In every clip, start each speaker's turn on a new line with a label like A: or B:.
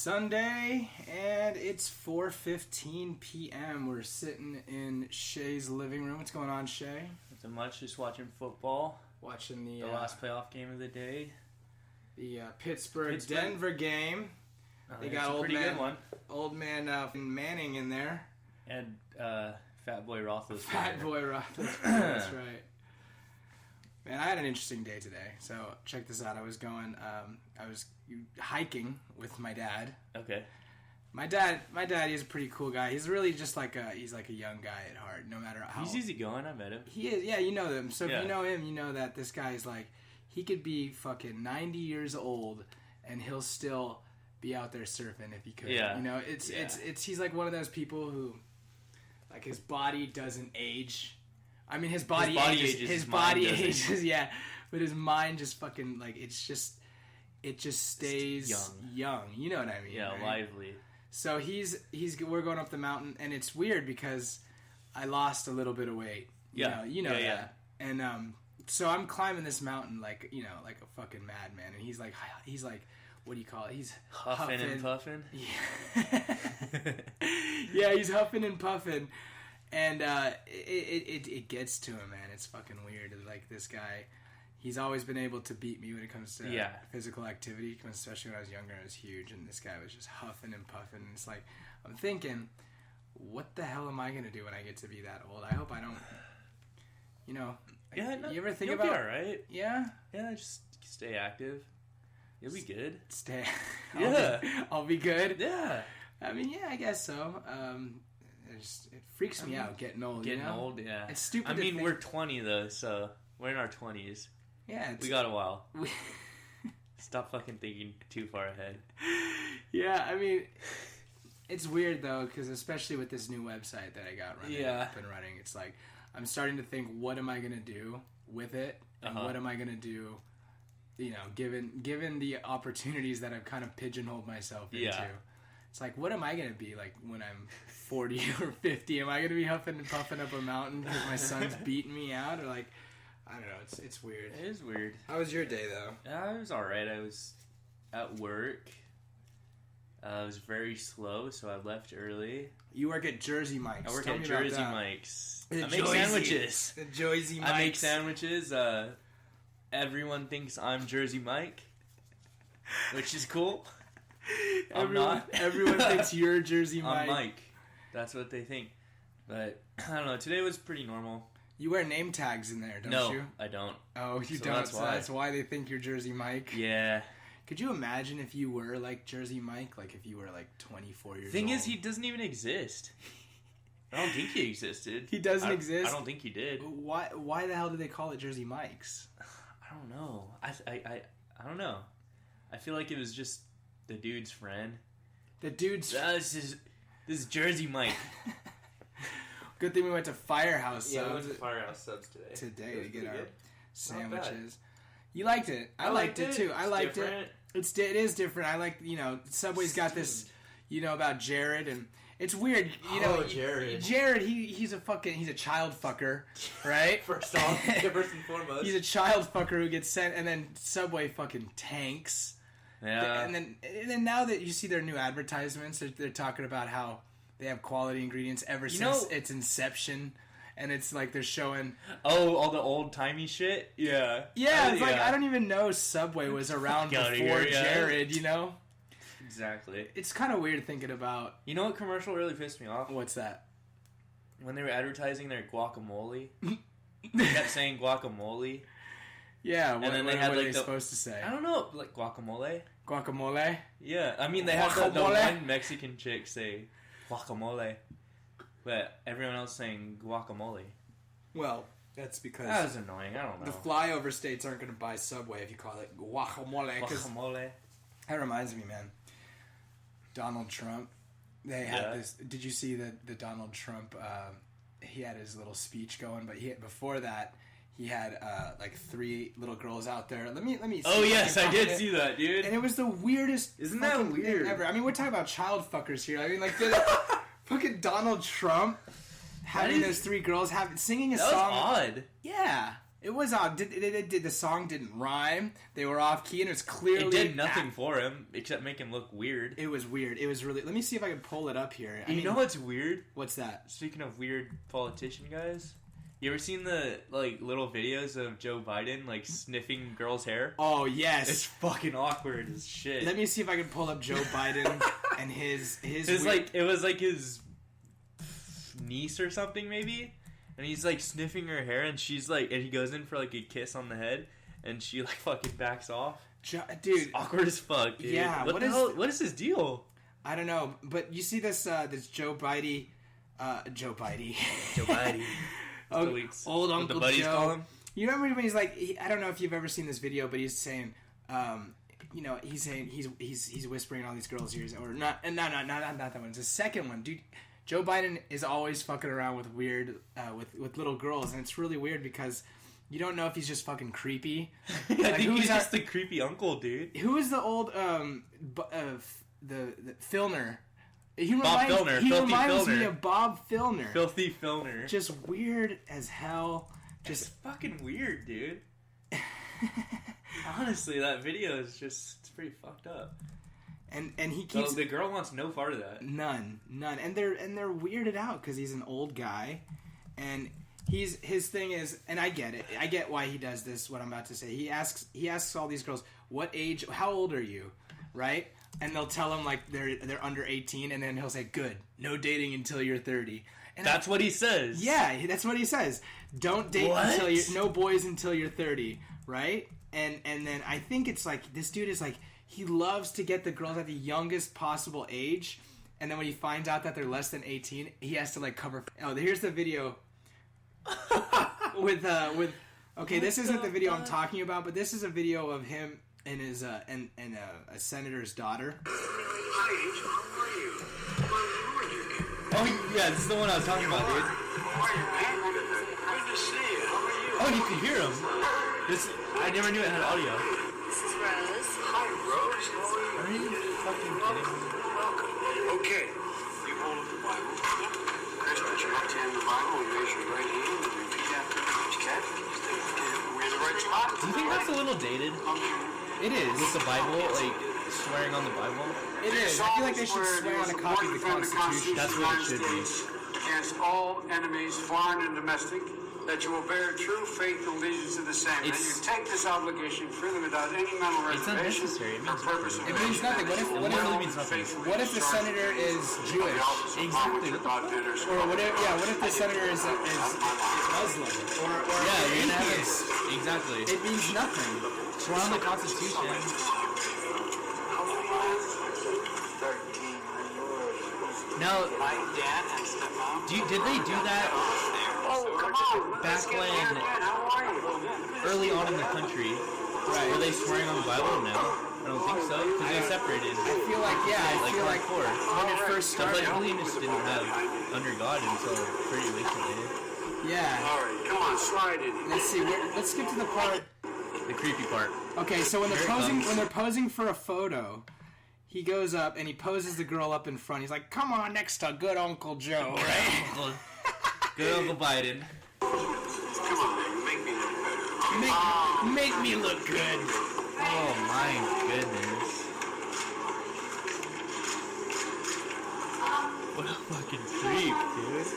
A: Sunday, and it's 4:15 p.m. We're sitting in Shay's living room. What's going on, Shay?
B: Nothing much, just watching football.
A: Watching the
B: last playoff game of the day.
A: The Pittsburgh-Denver game. They got old man Manning in there.
B: And Fat Boy Roethlisberger.
A: Fat Boy Roethlisberger, that's right. Man, I had an interesting day today. So check this out. I was hiking with my dad.
B: Okay.
A: My dad, he's a pretty cool guy. He's really just he's like a young guy at heart, no matter how.
B: He's easygoing. I met him.
A: He is, yeah. You know him. So if you know him, you know that this guy is he could be fucking 90 years old and he'll still be out there surfing if he could.
B: Yeah.
A: You know, he's like one of those people who, like, his body doesn't age. I mean, his body ages. His body ages, yeah. But his mind just fucking, it just stays young. You know what I mean?
B: Yeah,
A: right?
B: Lively.
A: So we're going up the mountain, and it's weird because I lost a little bit of weight. You know that. Yeah. And so I'm climbing this mountain like a fucking madman, and he's like, what do you call it? He's
B: huffing and puffing.
A: Yeah. Yeah, he's huffing and puffing. And it gets to him, man. It's fucking weird. Like, this guy, he's always been able to beat me when it comes to physical activity, especially when I was younger. I was huge, and this guy was just huffing and puffing. And it's like, I'm thinking, what the hell am I going to do when I get to be that old? I hope I don't, you ever think about...
B: You'll be all right.
A: Yeah?
B: Yeah, just stay active. You'll be good.
A: I'll be good?
B: Yeah.
A: I mean, yeah, I guess so. It freaks me out getting old.
B: Old, yeah.
A: It's stupid.
B: I mean, we're 20 though, so we're in our 20s.
A: Yeah,
B: we got a while. Stop fucking thinking too far ahead.
A: Yeah, I mean, it's weird though, because especially with this new website that I got up and running, it's like I'm starting to think, what am I gonna do with it, and what am I gonna do? Given the opportunities that I've kind of pigeonholed myself into. Yeah. It's like, what am I going to be like when I'm 40 or 50? Am I going to be huffing and puffing up a mountain because my son's beating me out? Or I don't know. It's weird.
B: It is weird.
A: How was your day, though?
B: It was all right. I was at work. It was very slow, so I left early.
A: You work at Jersey Mike's.
B: I work at Jersey Mike's. I make sandwiches.
A: The Jersey Mike's.
B: I make sandwiches. Everyone thinks I'm Jersey Mike, which is cool.
A: Everyone thinks you're Jersey Mike.
B: I'm Mike. That's what they think. But, I don't know. Today was pretty normal.
A: You wear name tags in there, don't you?
B: No, I don't.
A: Oh, you don't? That's why they think you're Jersey Mike?
B: Yeah.
A: Could you imagine if you were like Jersey Mike? Like if you were like 24 years old?
B: Thing is, he doesn't even exist. I don't think he existed.
A: He doesn't exist?
B: I don't think he did.
A: Why the hell do they call it Jersey Mike's?
B: I don't know. I don't know. I feel like it was just the dude's friend. This is Jersey Mike.
A: Good thing we went to Firehouse Subs.
B: Yeah, we went to Firehouse Subs today.
A: To get our sandwiches. You liked it. I liked it too. I liked it. It is different. I like, Subway's got this, about Jared, and it's weird. Jared, he's a child fucker, right?
B: First and foremost.
A: He's a child fucker who gets sent, and then Subway fucking tanks.
B: Yeah.
A: And then now that you see their new advertisements, they're talking about how they have quality ingredients ever since its inception. And it's like they're showing...
B: Oh, all the old-timey shit? Yeah.
A: Yeah, it's like, I don't even know Subway was around before Jared,
B: Exactly.
A: It's kind of weird thinking about...
B: You know what commercial really pissed me off?
A: What's that?
B: When they were advertising their guacamole. They kept saying guacamole.
A: Yeah, what are they supposed to say?
B: I don't know, like guacamole.
A: Guacamole?
B: Yeah, I mean, they have the one Mexican chick say guacamole, but everyone else saying guacamole.
A: Well, that's because...
B: That was annoying, I don't know.
A: The flyover states aren't going to buy Subway if you call it guacamole.
B: Guacamole.
A: That reminds me, man. Donald Trump, they had this... Did you see that the Donald Trump... he had his little speech going, but before that... He had like 3 little girls out there. Let me.
B: Oh yes, I did see that, dude.
A: And it was the weirdest.
B: Isn't that weird?
A: Thing ever. I mean, we're talking about child fuckers here. I mean, like fucking Donald Trump having those 3 girls singing a song.
B: That was odd.
A: Yeah. It was odd. The song didn't rhyme. They were off key, and it was clearly...
B: It did nothing for him, except make him look weird.
A: It was weird. It was really... Let me see if I can pull it up here.
B: You know what's weird?
A: What's that?
B: Speaking of weird politician guys, you ever seen the, like, little videos of Joe Biden, like, sniffing girls' hair?
A: Oh, yes.
B: It's fucking awkward as shit.
A: Let me see if I can pull up Joe Biden and his
B: it was like his niece or something, maybe? And he's, like, sniffing her hair, and she's, like... And he goes in for, like, a kiss on the head, and she, like, fucking backs off.
A: Dude.
B: It's awkward as fuck, dude.
A: Yeah.
B: What the hell? What is his deal?
A: I don't know. But you see this Joe Biden... Joe Biden.
B: Joe Biden.
A: Old Uncle
B: the buddies
A: Joe.
B: Call him?
A: You remember when he's like... I don't know if you've ever seen this video, but he's saying... he's saying... He's whispering in all these girls' ears. Or not that one. It's the second one. Dude... Joe Biden is always fucking around with weird, with little girls, and it's really weird because you don't know if he's just fucking creepy.
B: I think he's just the creepy uncle, dude.
A: Who is the old, the Filner?
B: Bob Filner.
A: He reminds me of Bob Filner.
B: Filthy Filner.
A: Just weird as hell.
B: Just fucking weird, dude. Honestly, that video is it's pretty fucked up.
A: And he keeps...
B: The girl wants no part of that.
A: None. And they're weirded out because he's an old guy, and his thing is, and I get it. I get why he does this. What I'm about to say. He asks all these girls, "What age? How old are you?" Right? And they'll tell him like they're under 18, and then he'll say, "Good, no dating until you're 30." And
B: that's what he says.
A: Yeah, that's what he says. Don't date until no boys until you're 30, right? And then I think it's like this dude is like. He loves to get the girls at the youngest possible age, and then when he finds out that they're less than 18, he has to like cover. Oh, here's the video with. Okay, this isn't the video I'm talking about, but this is a video of him and his and a senator's daughter.
C: Hi, Angel. How are you? How are you?
B: Oh yeah, this is the one I was talking about, dude.
C: How are you, man? Good to see you. How are you?
B: Oh, you can hear him. I never knew it had audio.
D: This is Rose.
C: Hi, Rose. How
B: Are you fucking kidding me?
C: Welcome. Okay. You hold up the Bible. Chris, put your left hand in the Bible and raise your right hand and repeat after me. Okay? We're in the right spot.
B: Do you think that's a little dated?
A: It is.
B: With the Bible, like swearing on the Bible?
A: It is. I feel like they should swear on a copy of the Constitution.
B: That's what it should be.
C: Against all enemies, foreign and domestic, that you will bear true faith and allegiance to the same. That you take this obligation freely without any mental reservation.
B: It's unnecessary.
A: It means nothing. What
B: really means nothing.
A: What if the senator is Jewish?
B: Exactly.
A: Or what if the senator is Muslim? Or atheist?
B: Exactly.
A: It means nothing.
B: We're on the Constitution. Now,
C: My dad and stepmom.
B: did they do that
C: Oh, come on.
B: back when,
C: How are you?
B: early on in the country? Right. Were they swearing on the Bible? No. I don't think so, because they separated.
A: I feel like, when it first
B: The
A: started.
B: Pledge didn't have under God until pretty recently.
A: Yeah.
C: All right, come on, slide in.
A: Let's see. Let's skip to the part.
B: The creepy part.
A: Okay, so when
B: Here it comes.
A: they're posing for a photo, he goes up and he poses the girl up in front. He's like, "Come on, next to good Uncle Joe, right?"
B: Good Uncle Biden.
C: Come on, man, make me look better.
A: Make me look good.
B: Oh my goodness. What a fucking freak, dude.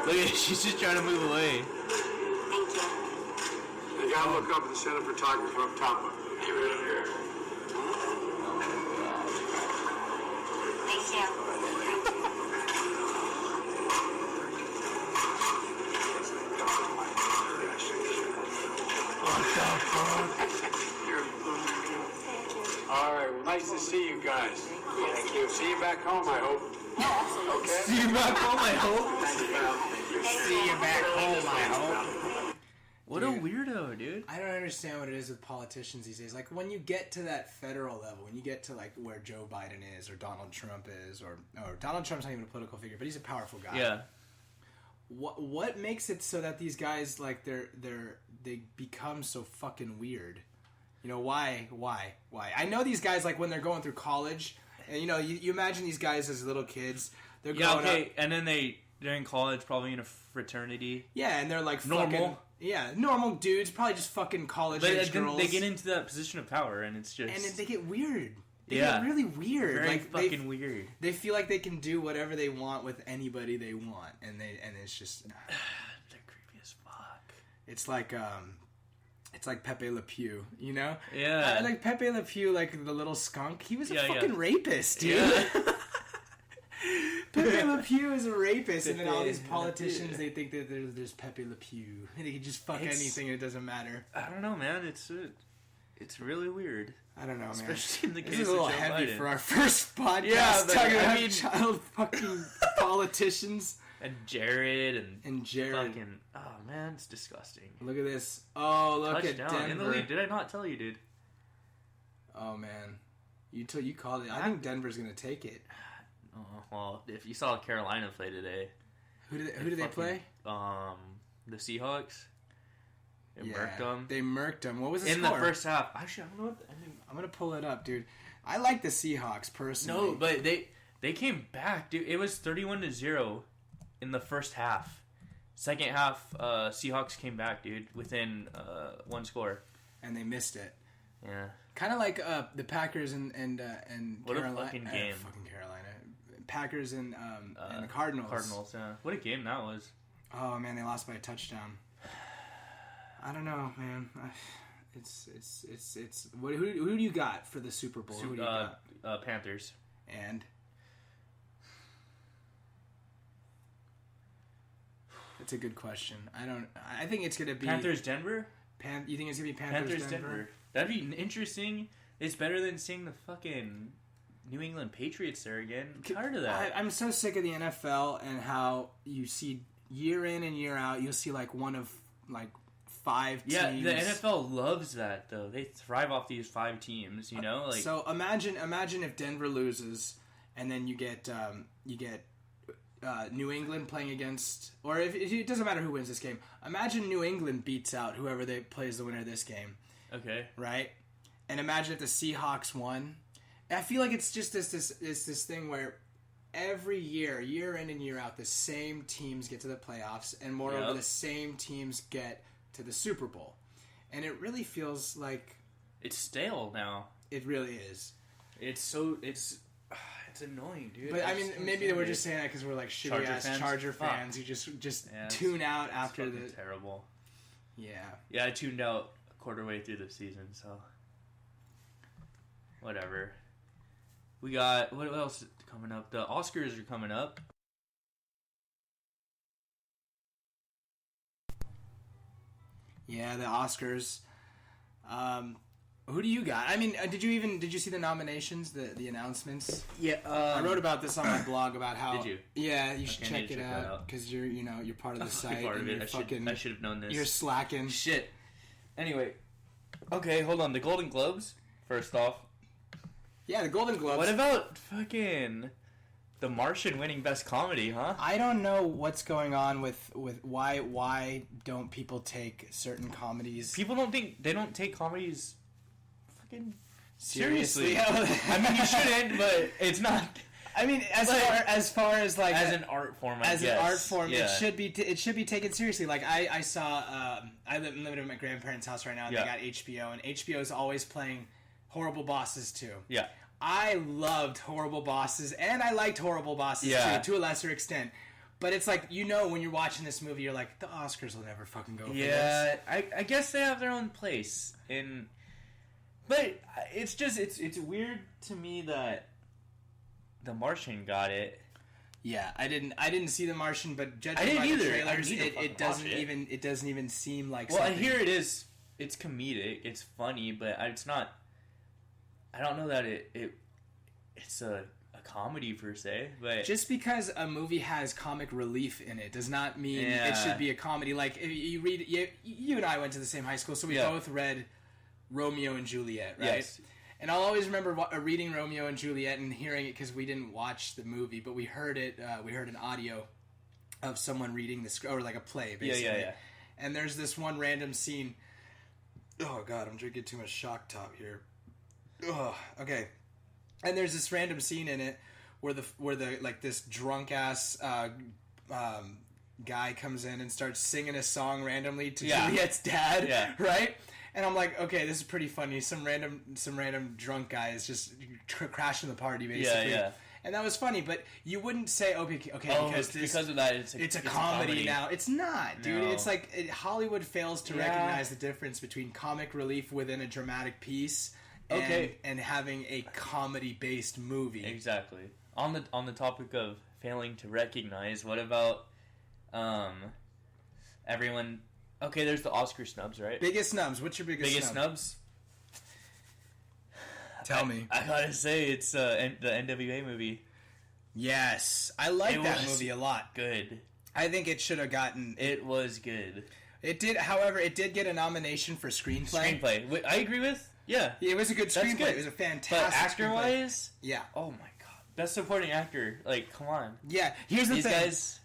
B: Look at she's just trying to move away.
C: You gotta look up at the center photographer up top. Give it up here.
D: Thank you.
C: All right, well, nice to see you guys. Thank you. See you back home, I hope. Okay?
B: See you back home, I hope.
C: Thank you, pal.
A: See you back home, I hope.
B: What a weirdo, dude.
A: I don't understand what it is with politicians these days. Like, when you get to that federal level, when you get to, like, where Joe Biden is, or Donald Trump is, or Donald Trump's not even a political figure, but he's a powerful guy.
B: Yeah.
A: What makes it so that these guys, like, they become so fucking weird? You know, why? I know these guys, like, when they're going through college, and, you know, you imagine these guys as little kids, they're growing up.
B: And then they They're in college, probably in a fraternity.
A: Yeah, and they're like
B: normal.
A: Normal dudes, probably just fucking college-age girls.
B: They get into that position of power, and it's just...
A: And they get weird. They get really weird.
B: Very fucking weird.
A: They feel like they can do whatever they want with anybody they want, and it's just...
B: They're creepy as fuck.
A: It's like Pepe Le Pew, you know?
B: Yeah.
A: Like Pepe Le Pew, like the little skunk, he was a fucking rapist, dude.
B: Yeah.
A: Pepe Le Pew is a rapist, and then all these politicians, they think that there's Pepe Le Pew. They can just fuck anything, and it doesn't matter.
B: I don't know, man. It's really weird.
A: I don't know, man.
B: Especially in the case
A: this is a little
B: of Joe
A: heavy
B: Biden.
A: For our first podcast.
B: Yeah, but
A: talking about child fucking politicians.
B: And Jared
A: and Jared.
B: Fucking, oh man, it's disgusting.
A: Look at this. Oh, look
B: Touchdown.
A: at Denver.
B: In the lead. Did I not tell you, dude?
A: Oh man, you called it. I think Denver's gonna take it.
B: Oh, well, if you saw Carolina play today,
A: who did they play?
B: The Seahawks. They murked them.
A: They murked them. What was the
B: score?
A: score?
B: In the first half? Actually, I don't know what the ending.
A: I'm gonna pull it up, dude. I like the Seahawks personally.
B: No, but they came back, dude. It was 31-0 in the first half. Second half, Seahawks came back, dude, within one score,
A: and they missed it.
B: Yeah,
A: kind of like the Packers and
B: what
A: Carolina.
B: A fucking game!
A: Fucking Carolina. Packers and the Cardinals.
B: Cardinals, yeah. What a game that was.
A: Oh man, they lost by a touchdown. I don't know, man. It's what? Who do you got for the Super Bowl? Who do you got?
B: Panthers.
A: And it's a good question. I think it's gonna be
B: Panthers Denver.
A: You think it's gonna be Panthers Denver?
B: That'd be interesting. It's better than seeing the fucking New England Patriots there again. I'm tired of that.
A: I'm so sick of the NFL and how you see year in and year out. You'll see like one of like 5 teams.
B: Yeah, the NFL loves that though. They thrive off these 5 teams. You know, like
A: so. Imagine if Denver loses, and then you get New England playing against, or if it doesn't matter who wins this game. Imagine New England beats out whoever they plays the winner of this game.
B: Okay.
A: Right? And imagine if the Seahawks won. I feel like it's just this thing where every year in and year out, the same teams get to the playoffs, and moreover, the same teams get to the Super Bowl. And it really feels like
B: it's stale now.
A: It really is.
B: It's annoying, dude.
A: But I mean, maybe we're just saying that because we're like shitty ass Charger fans who just tune out after the
B: terrible.
A: Yeah,
B: I tuned out a quarter way through the season, so whatever. We got what else is coming up? The Oscars are coming up.
A: Yeah, the Oscars. Who do you got? I mean, did you see the nominations, the announcements?
B: Yeah,
A: I wrote about this on my blog about how.
B: Did you?
A: Yeah, you should check it out because you're part of the site.
B: Part of it.
A: I
B: should have known this.
A: You're slacking.
B: Shit. Anyway, okay, hold on. The Golden Globes. First off.
A: Yeah, the Golden Globes.
B: What about fucking The Martian winning Best Comedy, huh?
A: I don't know what's going on with why don't people take certain comedies?
B: People don't take comedies fucking seriously.
A: I
B: mean, you shouldn't, but it's not.
A: I mean, as far as like
B: as an art form,
A: an art form, yeah. it should be taken seriously. Like I saw, I live at my grandparents' house right now, and they got HBO, and HBO is always playing Horrible Bosses too.
B: Yeah.
A: I loved Horrible Bosses, and I liked Horrible Bosses too, to a lesser extent. But it's like, when you're watching this movie, you're like, the Oscars will never fucking go for this.
B: Yeah, I guess they have their own place. But it's just, it's weird to me that The Martian got it.
A: Yeah, I didn't see The Martian, but judging by the trailers, it doesn't even seem like something.
B: Well, I hear it is, it's comedic, it's funny, but it's not, I don't know that it's a comedy per se, but
A: just because a movie has comic relief in it does not mean it should be a comedy. Like if you read, you and I went to the same high school, so we both read Romeo and Juliet, right? Yes. And I'll always remember reading Romeo and Juliet and hearing it because we didn't watch the movie, but we heard it. We heard an audio of someone reading the script, or like a play, basically. Yeah. And there's this one random scene. Oh God, I'm drinking too much Shock Top here. Oh, okay. And there's this random scene in it where the like this drunk ass guy comes in and starts singing a song randomly to Juliet's dad, right? And I'm like, okay, this is pretty funny. Some random drunk guy is just crashing the party, basically. Yeah. And that was funny, but you wouldn't say, okay, because of that, it's a comedy now. It's not, dude. No. It's like Hollywood fails to recognize the difference between comic relief within a dramatic piece and having a comedy-based movie.
B: Exactly. On the topic of failing to recognize, what about everyone? Okay, there's the Oscar snubs, right?
A: Biggest snubs. What's your biggest
B: snubs?
A: Tell me.
B: I gotta say, it's the NWA movie.
A: Yes, I like that movie a lot.
B: Good.
A: I think it should have gotten.
B: It was good.
A: It did, however, it did get a nomination for screenplay.
B: I agree with. Yeah,
A: it was a good screenplay. Good. It was a fantastic.
B: But actor-wise,
A: yeah.
B: Oh my god, best supporting actor. Like, come on.
A: Yeah. Here's the thing. These guys.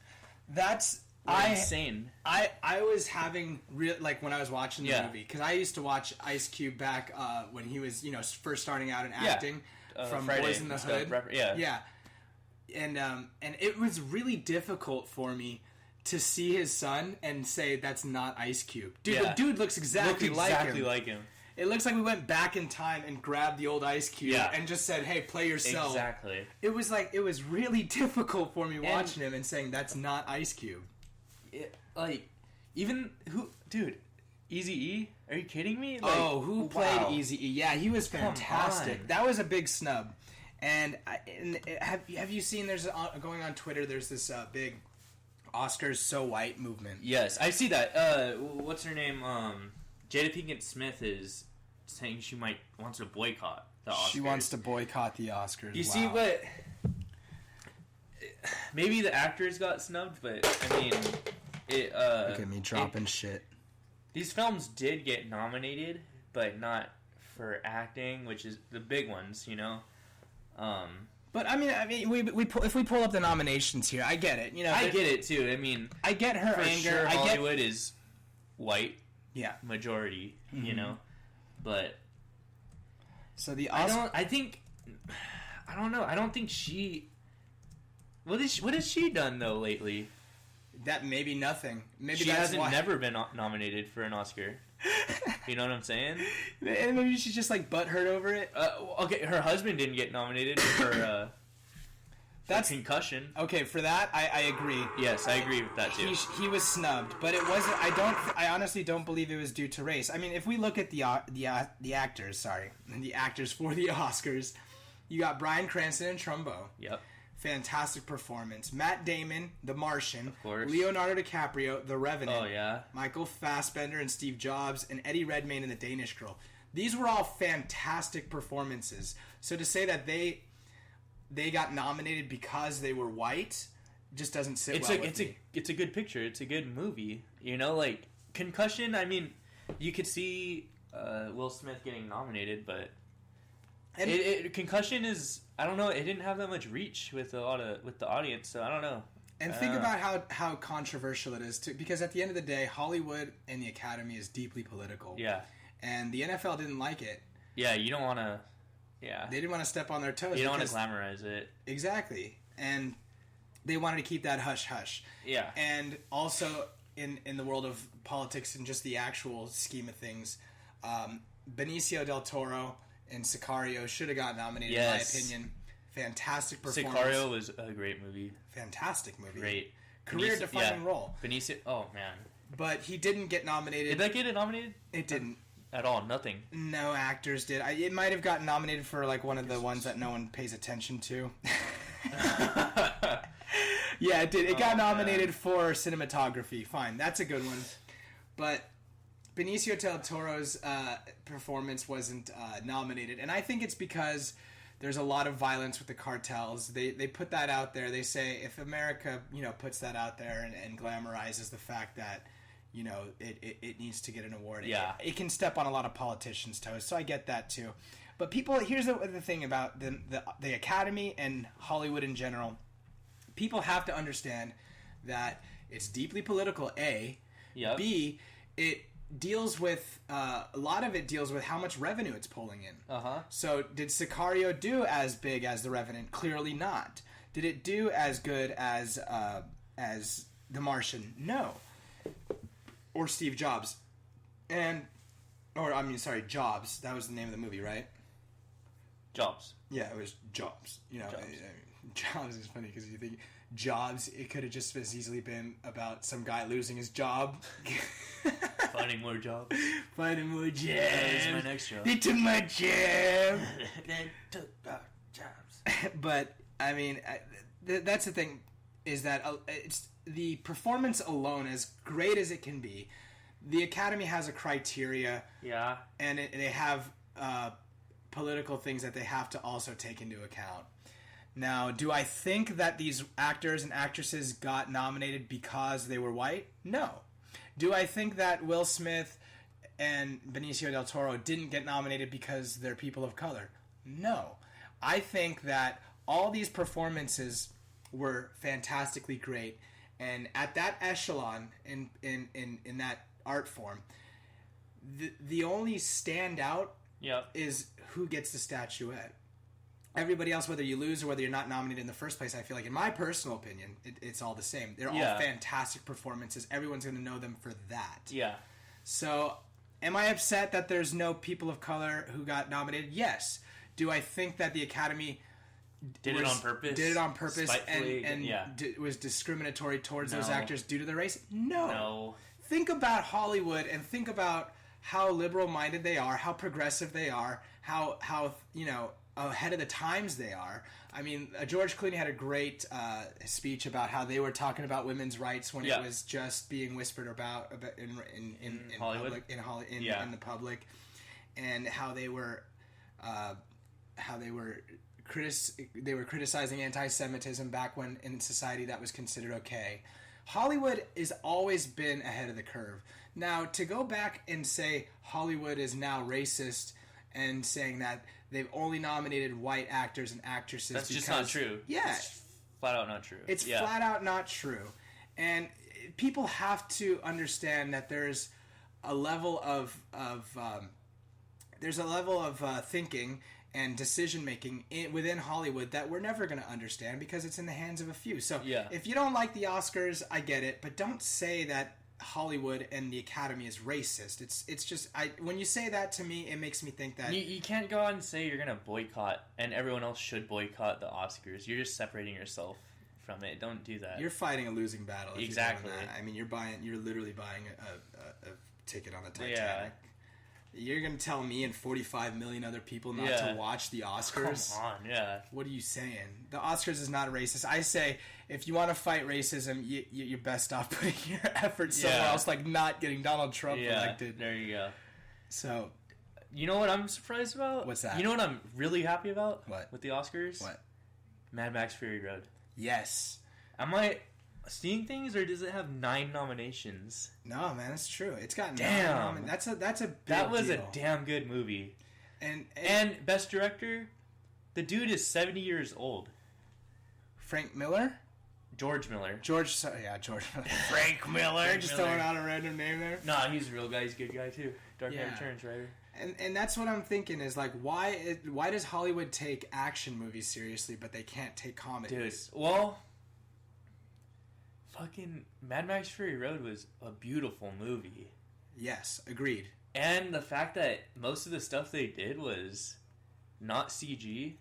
B: That's insane.
A: I was having when I was watching the movie, because I used to watch Ice Cube back when he was first starting out in acting from Friday, Boys in the Hood. And it was really difficult for me to see his son and say that's not Ice Cube. Dude, the dude looks exactly like him. It looks like we went back in time and grabbed the old Ice Cube and just said, "Hey, play yourself."
B: Exactly.
A: It was really difficult for me watching him and saying that's not Ice Cube.
B: Dude, Eazy-E? Are you kidding me?
A: Who played Eazy-E? Yeah, he was fantastic. That was a big snub. And have you seen? There's going on Twitter. There's this big Oscars so white movement.
B: Yes, I see that. What's her name? Jada Pinkett Smith is saying she wants to boycott the Oscars.
A: She wants to boycott the Oscars.
B: You see what? Maybe the actors got snubbed, but I mean,
A: look at me dropping shit.
B: These films did get nominated, but not for acting, which is the big ones,
A: But I mean, if we pull up the nominations here, I get it.
B: I get it too. I mean,
A: I get her anger.
B: Sure, Hollywood is white, majority,
A: mm-hmm.
B: But
A: so
B: I don't know. I don't think she. What has she done though lately?
A: That maybe nothing. Maybe
B: she hasn't never been nominated for an Oscar. You know what I'm saying?
A: And maybe she's just butthurt over it.
B: Okay, her husband didn't get nominated for that's Concussion.
A: Okay, for that I agree.
B: Yes, I agree with that too.
A: He was snubbed, but it wasn't. I honestly don't believe it was due to race. I mean, if we look at the actors, the actors for the Oscars, you got Bryan Cranston and Trumbo.
B: Yep.
A: Fantastic performance. Matt Damon, The Martian.
B: Of course.
A: Leonardo DiCaprio, The Revenant.
B: Oh, yeah.
A: Michael Fassbender and Steve Jobs, and Eddie Redmayne and The Danish Girl. These were all fantastic performances. So to say that they got nominated because they were white just doesn't sit with me.
B: It's a good picture. It's a good movie. Concussion, I mean, you could see Will Smith getting nominated, but... Concussion is, I don't know, it didn't have that much reach with the audience, so I don't know.
A: And think about how controversial it is too, because at the end of the day, Hollywood and the Academy is deeply political.
B: Yeah.
A: And the NFL didn't like it.
B: Yeah, you don't want to. Yeah.
A: They didn't want to step on their toes.
B: You don't want to glamorize it.
A: Exactly, and they wanted to keep that hush hush.
B: Yeah.
A: And also in the world of politics and just the actual scheme of things, Benicio del Toro and Sicario should have got nominated, in my opinion. Fantastic performance.
B: Sicario was a great movie.
A: Fantastic movie.
B: Great.
A: Career-defining role.
B: Benicio, oh, man.
A: But he didn't get nominated.
B: Did that get it nominated?
A: It didn't.
B: At all, nothing.
A: No actors did. It might have gotten nominated for one of the ones that no one pays attention to. Yeah, it did. It got nominated for cinematography. Fine, that's a good one. But Benicio del Toro's performance wasn't nominated, and I think it's because there's a lot of violence with the cartels. They put that out there. They say if America puts that out there and glamorizes the fact that it needs to get an award, it can step on a lot of politicians' toes. So I get that too. But here's the thing about the Academy and Hollywood in general. People have to understand that it's deeply political. A,
B: yep.
A: B, it deals with a lot of it deals with how much revenue it's pulling in. So did Sicario do as big as The Revenant? Clearly not. Did it do as good as as the Martian? No. Or Steve Jobs. Jobs. That was the name of the movie, right?
B: Jobs.
A: Yeah, it was Jobs. You know, Jobs is funny because you think Jobs, it could have just as easily been about some guy losing his job.
B: Finding more jobs.
A: Finding more jobs.
B: That was my next job.
A: They took my job.
B: They took our jobs.
A: But, I mean, that's the thing, is that it's the performance alone, as great as it can be, the Academy has a criteria.
B: Yeah.
A: And they have political things that they have to also take into account. Now, do I think that these actors and actresses got nominated because they were white? No. Do I think that Will Smith and Benicio del Toro didn't get nominated because they're people of color? No. I think that all these performances were fantastically great, and at that echelon, in that art form, the only standout is who gets the statuette. Everybody else, whether you lose or whether you're not nominated in the first place, I feel like, in my personal opinion, it's all the same. They're all fantastic performances. Everyone's going to know them for that. Yeah. So, am I upset that there's no people of color who got nominated? Yes. Do I think that the Academy
B: did it on purpose?
A: Did it on purpose and was discriminatory towards those actors due to their race? No. Think about Hollywood and think about how liberal-minded they are, how progressive they are, how ahead of the times they are. I mean, George Clooney had a great speech about how they were talking about women's rights when it was just being whispered about in Hollywood, in the public, and how they were criticizing anti-Semitism back when in society that was considered okay. Hollywood has always been ahead of the curve. Now, to go back and say Hollywood is now racist and saying that they've only nominated white actors and actresses.
B: That's just not true.
A: Yeah.
B: It's flat out not true.
A: It's flat out not true. And people have to understand that there's a level of thinking and decision making within Hollywood that we're never going to understand because it's in the hands of a few. So if you don't like the Oscars, I get it, but don't say that Hollywood and the Academy is racist. It's just when you say that to me, it makes me think that
B: you can't go out and say you're gonna boycott and everyone else should boycott the Oscars. You're just separating yourself from it. Don't do that.
A: You're fighting a losing battle.
B: Exactly.
A: I mean, you're literally buying a ticket on the Titanic. Yeah. You're gonna tell me and 45 million other people not to watch the Oscars?
B: Come on, yeah.
A: What are you saying? The Oscars is not racist. I say if you want to fight racism, you're best off putting your efforts somewhere else, like not getting Donald Trump elected.
B: There you go.
A: So,
B: you know what I'm surprised about?
A: What's that?
B: You know what I'm really happy about?
A: What?
B: With the Oscars?
A: What?
B: Mad Max Fury Road.
A: Yes.
B: Am I seeing things, or does it have 9 nominations?
A: No, man, that's true. It's got
B: 9
A: That's a big
B: That was
A: deal.
B: a damn good movie.
A: And
B: best director, the dude is 70 years old.
A: Frank Miller?
B: George Miller.
A: George Miller. Frank Miller. Just throwing out a random name there.
B: Nah, he's a real guy. He's a good guy too. Dark Knight Returns writer.
A: And that's what I'm thinking is like, why does Hollywood take action movies seriously, but they can't take comedies?
B: Dude, well, fucking Mad Max Fury Road was a beautiful movie.
A: Yes, agreed.
B: And the fact that most of the stuff they did was not CG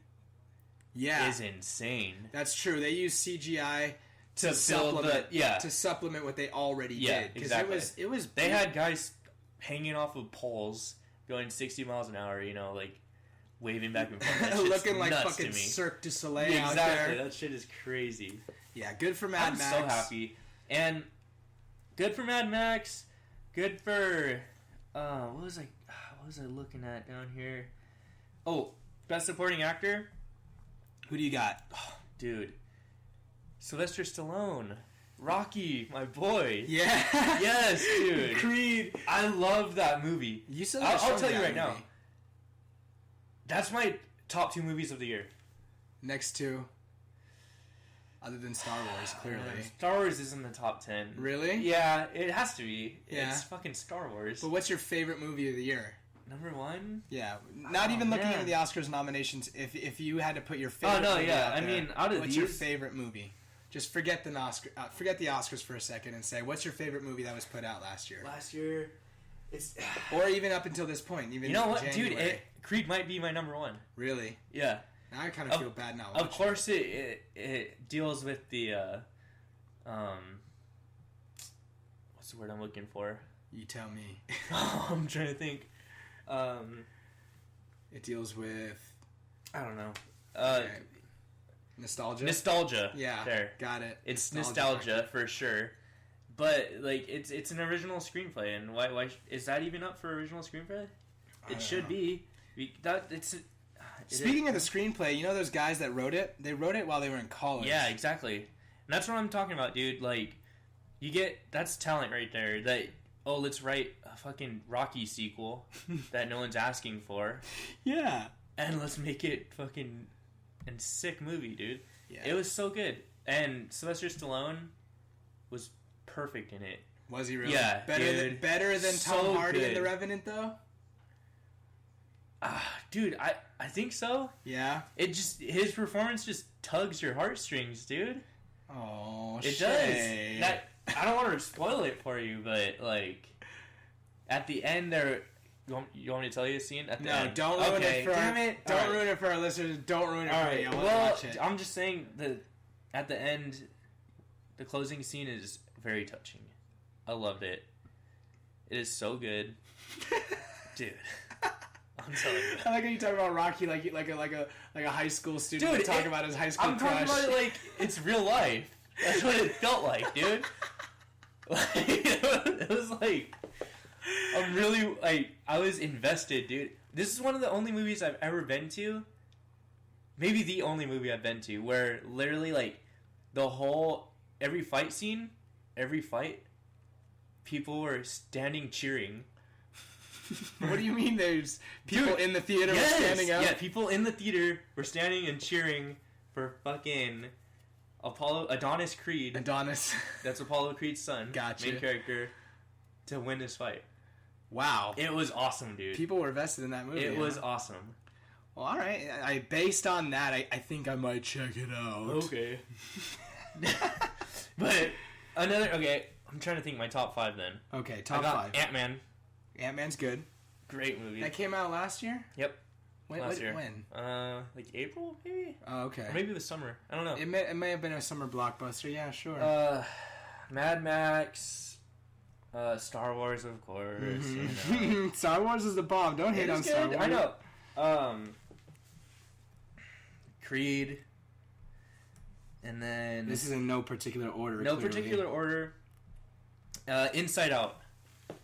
B: is insane.
A: That's true. They use CGI
B: to
A: supplement what they already did.
B: Exactly.
A: It was
B: they had guys hanging off of poles going 60 miles an hour, like waving back and forth.
A: Looking like fucking Cirque du Soleil out there.
B: Exactly. That shit is crazy.
A: Yeah, good for Mad Max.
B: I'm so happy. And good for Mad Max. Good for what was I looking at down here? Oh, best supporting actor.
A: Who do you got?
B: Oh, dude, Sylvester Stallone. Rocky, my boy.
A: Yeah.
B: Yes, dude.
A: Creed.
B: I love that movie. I'll tell you right now. That's my top 2 movies of the year.
A: Next 2. Other than Star Wars, clearly.
B: Star Wars is in the top 10.
A: Really?
B: Yeah, it has to be.
A: Yeah.
B: It's fucking Star Wars.
A: But what's your favorite movie of the year?
B: Number 1?
A: Yeah. Not even looking into the Oscars nominations. If you had to put your favorite movie out there,
B: I mean, out of
A: what's your favorite movie? Just forget the Oscars for a second and say, what's your favorite movie that was put out last year?
B: Last year, it's
A: or even up until this point. Even
B: you know what,
A: January.
B: dude? Creed might be my number one.
A: Really?
B: Yeah.
A: Now I kind of feel bad not watching.
B: Of course, it deals with the what's the word I'm looking for?
A: You tell me.
B: I'm trying to think.
A: It deals with,
B: I don't know.
A: okay. Nostalgia.
B: Nostalgia.
A: Yeah.
B: There.
A: Got it.
B: It's nostalgia for sure. But like it's an original screenplay, and why is that even up for original screenplay? It should be.
A: Speaking of the screenplay, you know those guys that wrote it? They wrote it while they were in college.
B: Yeah, exactly. And that's what I'm talking about, dude. Like, that's talent right there. That, let's write a fucking Rocky sequel that no one's asking for.
A: Yeah.
B: And let's make it fucking a sick movie, dude.
A: Yeah.
B: It was so good. And Sylvester Stallone was perfect in it.
A: Was he really?
B: Yeah,
A: better than
B: So
A: Tom Hardy in
B: good.
A: The Revenant, though?
B: Dude, I think so.
A: Yeah.
B: His performance just tugs your heartstrings, dude.
A: Oh,
B: It
A: Shay.
B: does. I don't want to spoil it for you, but like at the end there, you want me to tell you a scene at the end?
A: No, don't ruin it for
B: damn it.
A: Don't ruin it for our listeners. Don't ruin it for me. I want to watch it.
B: I'm just saying that at the end, the closing scene is very touching. I loved it. It is so good, dude. I'm telling you.
A: I like how you talk about Rocky like a high school student.
B: Dude,
A: talk about his high school
B: I'm
A: crush.
B: talking about it like it's real life. That's what it felt like, dude. Like, it was like I'm really like I was invested, dude. This is one of the only movies I've ever been to. Maybe the only movie I've been to where literally like every fight scene, every fight, people were standing cheering.
A: What do you mean? There's people in the theater standing up?
B: Yeah, people in the theater were standing and cheering for fucking Adonis Creed.
A: Adonis.
B: That's Apollo Creed's son.
A: Gotcha.
B: Main character. To win this fight.
A: Wow.
B: It was awesome, dude.
A: People were vested in that movie.
B: It was awesome.
A: Well, all right. Based on that, I think I might check it out.
B: Okay. But okay, I'm trying to think my top 5 then.
A: Okay, top 5.
B: Ant-Man.
A: Ant-Man's good.
B: Great movie.
A: That came out last year?
B: Yep.
A: Last year.
B: When? Like April, maybe?
A: Oh, okay.
B: Or maybe the summer. I don't know.
A: It may have been a summer blockbuster. Yeah, sure.
B: Mad Max, Star Wars, of course.
A: Mm-hmm.
B: You know.
A: Star Wars is the bomb. Don't hate on Star Wars.
B: I know. Creed. And then...
A: This is in no particular order.
B: No
A: clearly.
B: particular order. Inside Out.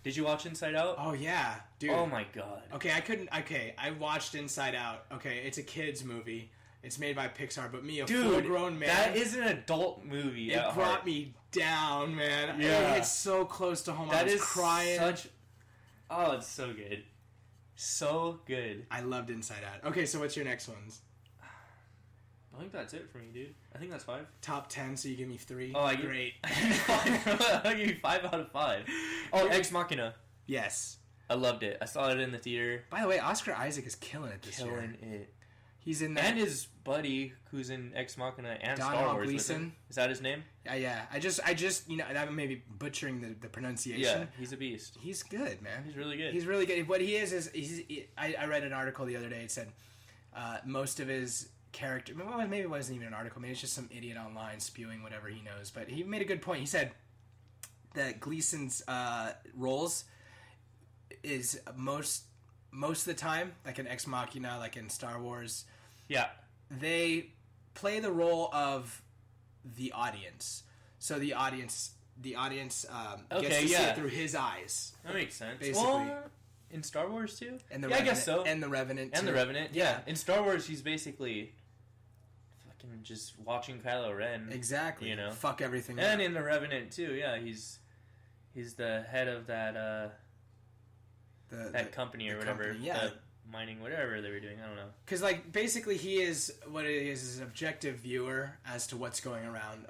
B: Did you watch Inside Out?
A: Oh, yeah. Dude.
B: Oh, my God.
A: Okay, I watched Inside Out. Okay, it's a kid's movie. It's made by Pixar, but me, a full-grown man...
B: that is an adult movie.
A: It brought me down, man.
B: Yeah.
A: It hits so close to home.
B: That
A: I was
B: is
A: crying.
B: Oh, it's so good. So good.
A: I loved Inside Out. Okay, so what's your next ones?
B: I think that's it for me, dude. I think that's 5.
A: Top 10, so you give me 3.
B: Oh,
A: Great.
B: I give you 5 out of 5. Oh, Ex Machina.
A: Yes.
B: I loved it. I saw it in the theater.
A: By the way, Oscar Isaac is killing it this year.
B: Killing it.
A: He's in that.
B: And his buddy, who's in Ex Machina and
A: Donald
B: Star Wars.
A: Gleason.
B: Is that his name?
A: Yeah. I just, that may be butchering the pronunciation.
B: Yeah, he's a beast.
A: He's good, man.
B: He's really good.
A: He's really good. What he is I read an article the other day. It said most of his character, maybe it wasn't even an article, maybe it's just some idiot online spewing whatever he knows, but he made a good point. He said that Gleason's roles is most of the time, like in Ex Machina, like in Star Wars,
B: yeah,
A: they play the role of the audience. So the audience gets to see it through his eyes.
B: That makes sense.
A: Basically.
B: Well, in Star Wars too?
A: And the
B: I guess so.
A: And the Revenant too.
B: And the Revenant, yeah. In Star Wars, he's basically fucking just watching Kylo Ren.
A: Exactly.
B: You know?
A: Fuck everything
B: And
A: up.
B: in the Revenant too, yeah. He's the head of that company or whatever.
A: Company, yeah.
B: The mining, whatever they were doing. I don't know.
A: Because, like, basically he is, what it is an objective viewer as to what's going around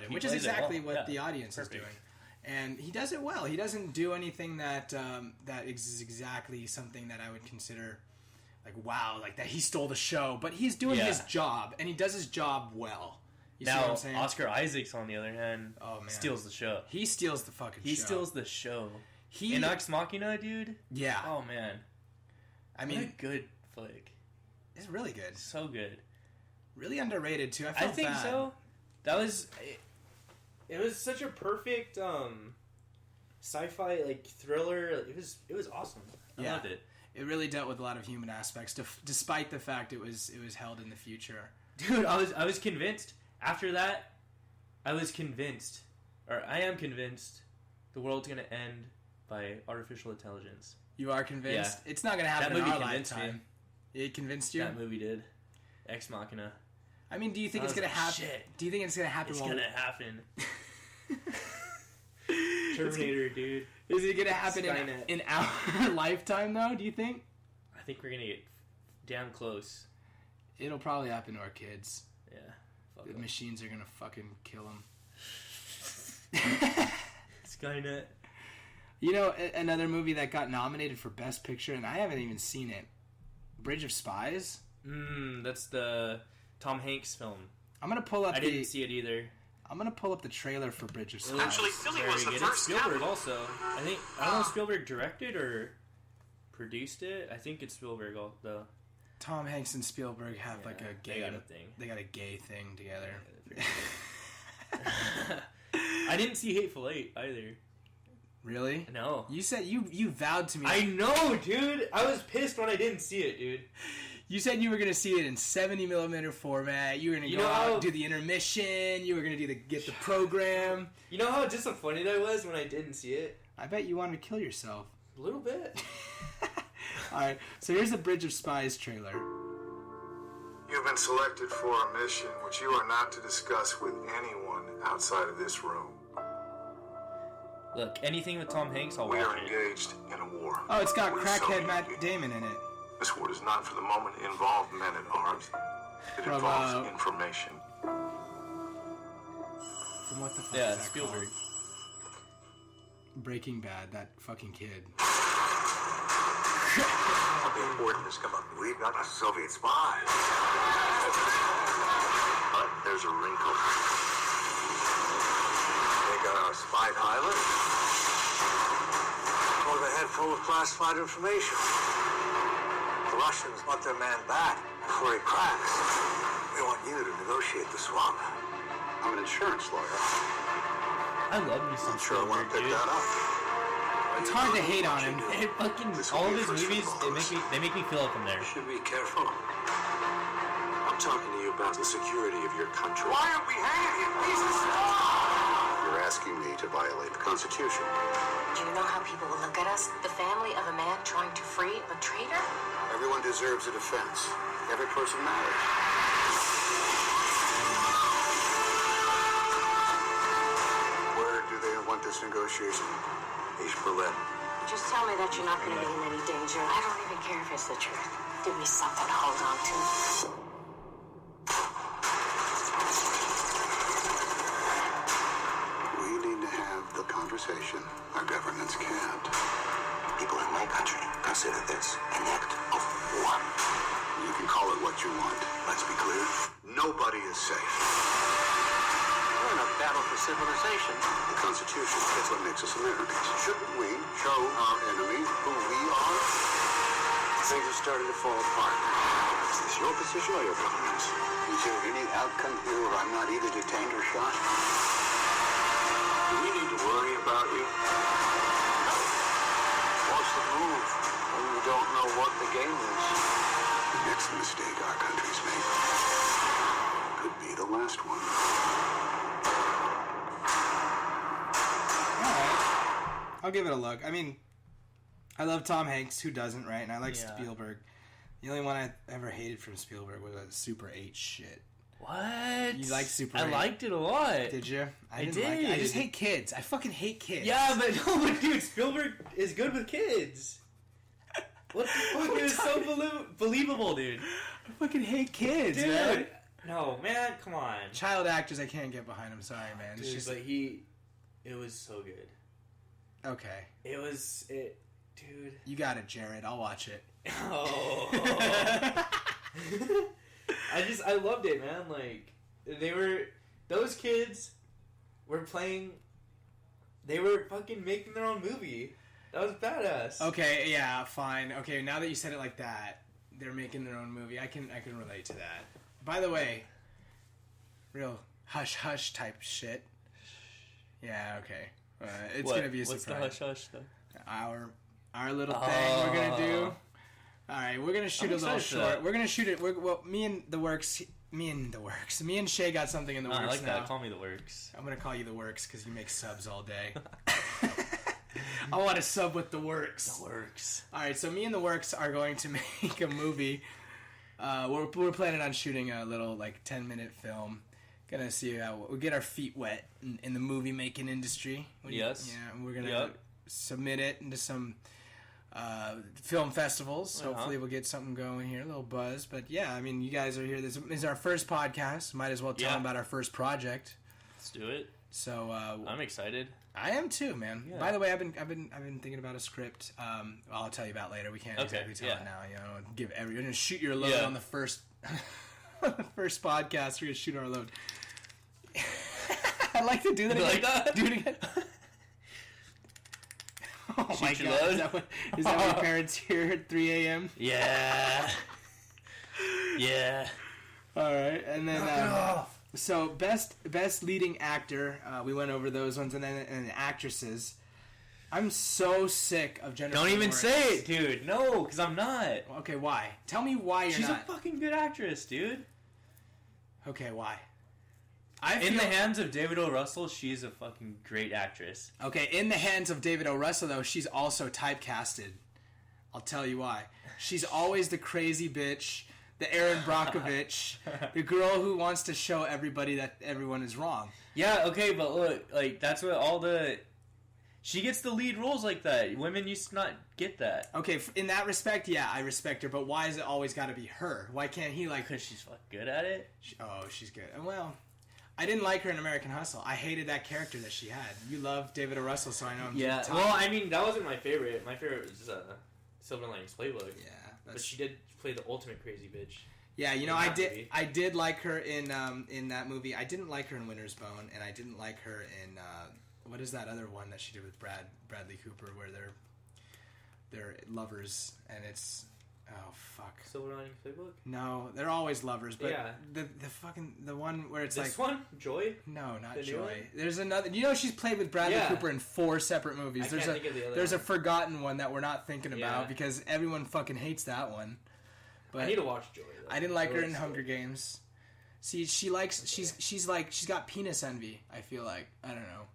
A: him. Which is exactly what the audience is doing. And he does it well. He doesn't do anything that is exactly something that I would consider like, wow, like that he stole the show. But he's doing his job, and he does his job well. You see what I'm saying?
B: Oscar Isaac's, on the other hand, steals the show.
A: He steals the fucking show.
B: He steals the show. In Ex Machina, dude?
A: Yeah.
B: Oh, man.
A: I mean...
B: What a good flick.
A: It's really good.
B: So good.
A: Really underrated, too.
B: I think so. That was... It was such a perfect sci-fi, like, thriller. It was awesome. I loved it.
A: It really dealt with a lot of human aspects, despite the fact it was held in the future.
B: Dude, I was convinced. After that, I am convinced, the world's gonna end by artificial intelligence.
A: You are convinced? Yeah. It's not gonna happen in our lifetime. It convinced you?
B: That movie did. Ex Machina.
A: I mean, do you think it's gonna happen? Shit. Do you think it's gonna happen?
B: It's gonna happen. Terminator, dude.
A: Is it gonna happen in our lifetime, though? Do you think?
B: I think we're gonna get damn close.
A: It'll probably happen to our kids.
B: Yeah.
A: The machines are gonna fucking kill them.
B: Skynet.
A: You know, another movie that got nominated for Best Picture, and I haven't even seen it. Bridge of Spies.
B: That's the Tom Hanks film.
A: I'm gonna pull up.
B: I didn't see it either.
A: I'm gonna pull up the trailer for Bridge of Spies.
C: Actually, Philly was the first.
B: Spielberg also. I don't know if Spielberg directed or produced it. I think it's Spielberg though.
A: Tom Hanks and Spielberg have like a gay
B: thing.
A: They got a gay thing together.
B: I didn't see Hateful Eight either.
A: Really?
B: No.
A: You said you vowed to me.
B: I know, dude. I was pissed when I didn't see it, dude.
A: You said you were going to see it in 70mm format. You were going to go out and do the intermission. You were going to get the program.
B: You know how disappointed I was when I didn't see it?
A: I bet you wanted to kill yourself.
B: A little bit.
A: Alright, so here's the Bridge of Spies trailer.
E: You've been selected for a mission which you are not to discuss with anyone outside of this room.
B: Look, anything with Tom Hanks, I'll watch it.
E: We are engaged in a war.
A: Oh, it's got crackhead Matt Damon in it.
E: This war does not for the moment involve men at arms. It involves information.
A: From what the fuck is that
B: Spielberg.
A: called? Breaking Bad, that fucking kid.
E: Something important has come up. We've got a Soviet spy. But there's a wrinkle. They got our spy pilot. With a head full of classified information. The Russians want their man back before he cracks. They want you to negotiate the swap. I'm an insurance lawyer.
B: I love me some
E: Sure, I want to pick that up.
A: It's hard to hate on him.
B: All of his movies, they make me feel like I'm there.
E: You should be careful. I'm talking to you about the security of your country.
C: Why aren't we hanging you pieces?
E: You're asking me to violate the Constitution.
D: Do you know how people will look at us? The family of a man trying to free a traitor?
E: Everyone deserves a defense. Every person matters. Where do they want this negotiation? East Berlin.
D: Just tell me that you're not going to be in any danger. I don't even care if it's the truth. Give me something to hold on to.
E: We need to have the conversation our governments can't. People in my country consider this an act of war. You can call it what you want. Let's be clear. Nobody is safe. We're in a battle for civilization. The Constitution is what makes us Americans. Shouldn't we show our enemy who we are? Things are starting to fall apart. Is this your position or your government's? Is there any outcome here where I'm not either detained or shot? Do we need to worry about you? What's the move when we don't know what the game is? The next mistake our country's made could be the last one.
A: I'll give it a look. I mean, I love Tom Hanks. Who doesn't, right? And I like Spielberg. The only one I ever hated from Spielberg was Super 8 shit.
B: What?
A: You liked Super 8?
B: I liked it a lot.
A: Did you?
B: I did.
A: Like it. I just hate kids. I fucking hate kids.
B: Yeah, but dude, Spielberg is good with kids. What the fuck? It was so believable, dude.
A: I fucking hate kids,
B: dude.
A: Man.
B: No, man, come on.
A: Child actors, I can't get behind. I'm sorry, man.
B: Dude, it's just it was so good.
A: Okay.
B: Dude.
A: You got it, Jared. I'll watch it.
B: Oh. I loved it, man. Like, those kids were playing. They were fucking making their own movie. That was badass.
A: Okay, yeah, fine. Okay, now that you said it like that, they're making their own movie. I can relate to that. By the way, real hush hush type shit. Yeah, okay. It's gonna be a surprise.
B: What's the hush hush though?
A: Our little thing we're gonna do. All right, we're gonna shoot a little short. We're gonna shoot it. Me and Shay got something in the works. I like
B: that. Call me the works.
A: I'm gonna call you the works because you make subs all day. I want to sub with the works.
B: The works.
A: All right, so me and the works are going to make a movie. We're planning on shooting a little 10-minute film. Gonna see how we'll get our feet wet in the movie making industry.
B: Yes.
A: Yeah, and we're gonna submit it into some film festivals. Hopefully we'll get something going here, a little buzz. But yeah, I mean, you guys are here. This is our first podcast. Might as well tell them about our first project.
B: Let's do it.
A: So
B: I'm excited.
A: I am too, man.
B: Yeah.
A: By the way, I've been thinking about a script. I'll tell you about later. We can't exactly tell it now. You know, you're gonna shoot your load on the first first podcast. We're gonna shoot our load. I'd like to do that again.
B: Like that?
A: Do it again. Oh
B: shoot
A: my
B: your
A: god!
B: load?
A: Is that what parents hear at 3 a.m.?
B: Yeah. Yeah.
A: All right, and then so best leading actor. We went over those ones, and then actresses. I'm so sick of Jennifer.
B: Don't even
A: Lawrence.
B: say it, dude. No, because I'm not.
A: Okay, why? Tell me why you're not.
B: She's a fucking good actress, dude.
A: Okay, why?
B: In the hands of David O. Russell, she's a fucking great actress.
A: Okay, in the hands of David O. Russell, though, she's also typecasted. I'll tell you why. She's always the crazy bitch, the Erin Brockovich, the girl who wants to show everybody that everyone is wrong.
B: Yeah, okay, but look, that's what she gets the lead roles like that. Women used to not get that.
A: Okay, in that respect, yeah, I respect her, but why is it always got to be her? Why can't he,
B: Because she's fucking good at it?
A: She's good. Well, I didn't like her in American Hustle. I hated that character that she had. You love David O. Russell, so I know I'm
B: Yeah, well, I mean, that wasn't my favorite. My favorite was Silver Linings Playbook.
A: Yeah.
B: But she did play the ultimate crazy bitch.
A: Yeah, I did like her in that movie. I didn't like her in Winter's Bone, and I didn't like her in what is that other one that she did with Bradley Cooper where they're lovers and it's fuck.
B: Silver Linings Playbook?
A: No, they're always lovers, but
B: yeah.
A: the one where it's
B: this one? Joy?
A: No, not Joy. There's another. She's played with Bradley Cooper in 4 separate movies. There's a forgotten one that we're not thinking about because everyone fucking hates that one. But
B: I need to watch Joy, though.
A: I didn't like her in Hunger Games. See, she's got penis envy, I feel like. I don't know.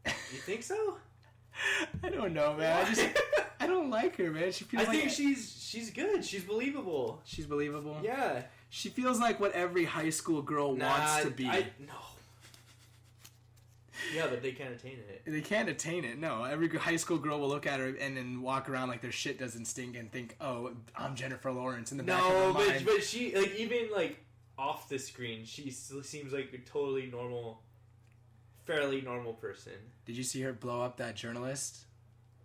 B: You think so?
A: I don't know, man. I don't like her, man. She feels
B: I think she's good. She's believable.
A: She's believable?
B: Yeah.
A: She feels like what every high school girl wants to be.
B: No. Yeah, but they can't attain it.
A: They can't attain it, no. Every high school girl will look at her and then walk around like their shit doesn't stink and think, oh, I'm Jennifer Lawrence in the back of her mind.
B: But she, even, off the screen, she still seems like a totally normal, fairly normal person.
A: Did you see her blow up that journalist?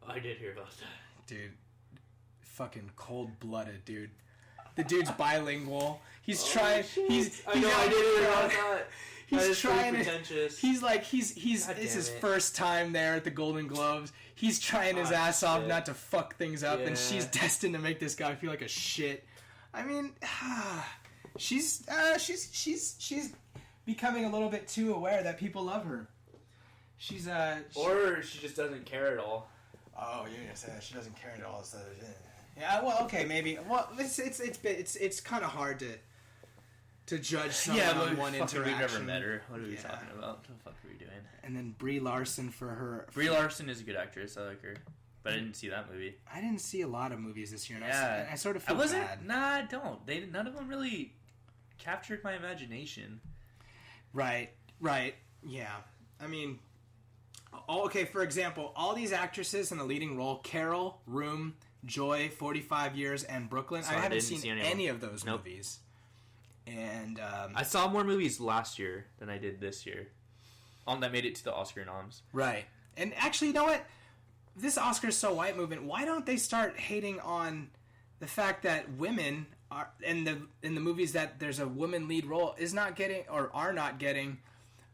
B: I did hear about that.
A: Dude, fucking cold-blooded, dude. The dude's bilingual. He's trying.
B: I did hear about that.
A: He's trying.
B: Pretentious.
A: It's his first time there at the Golden Globes. He's trying his ass off not to fuck things up, and she's destined to make this guy feel like a shit. I mean, she's becoming a little bit too aware that people love her.
B: Or she just doesn't care at all.
A: Oh, you're gonna say that she doesn't care at all. So, yeah, well, okay, maybe. Well, it's kind of hard to judge someone on one interaction.
B: We've never met her. What are we talking about? What the fuck are we doing?
A: And then Brie Larson for her.
B: Brie Larson is a good actress. I like her, but I didn't see that movie.
A: I didn't see a lot of movies this year. And I sort of feel bad.
B: Nah, I don't. None of them really captured my imagination.
A: Right. Yeah. I mean. Okay, for example, all these actresses in the leading role, Carol, Room, Joy, 45 Years, and Brooklyn, I haven't seen any of those movies. And
B: I saw more movies last year than I did this year. That made it to the Oscar noms.
A: Right. And actually, you know what? This Oscars So White movement, why don't they start hating on the fact that women in the movies that there's a woman lead role is not getting or are not getting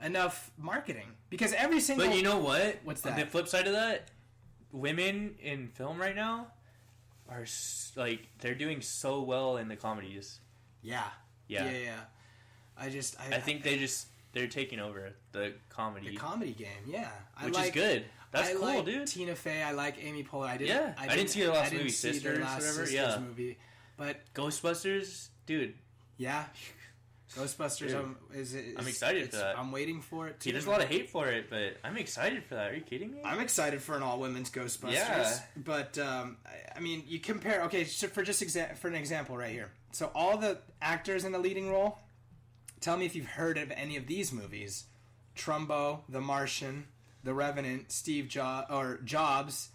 A: enough marketing because every single.
B: But you know what?
A: What's that?
B: The flip side of that, women in film right now are they're doing so well in the comedies.
A: Yeah. I
B: think they're taking over the comedy.
A: The comedy game, yeah.
B: Which is good. That's cool,
A: like
B: dude.
A: Tina Fey, I like Amy Poehler. I
B: didn't see her last movie, Sisters, or whatever. Yeah.
A: Movie, but
B: Ghostbusters, dude.
A: Yeah. Ghostbusters,
B: dude. I'm excited for that.
A: I'm waiting for it, too.
B: See, there's a lot of hate for it, but I'm excited for that. Are you kidding me?
A: I'm excited for an all-women's Ghostbusters.
B: Yeah.
A: But, I mean, you compare... Okay, so for an example right here. So all the actors in the leading role, tell me if you've heard of any of these movies. Trumbo, The Martian, The Revenant, Jobs.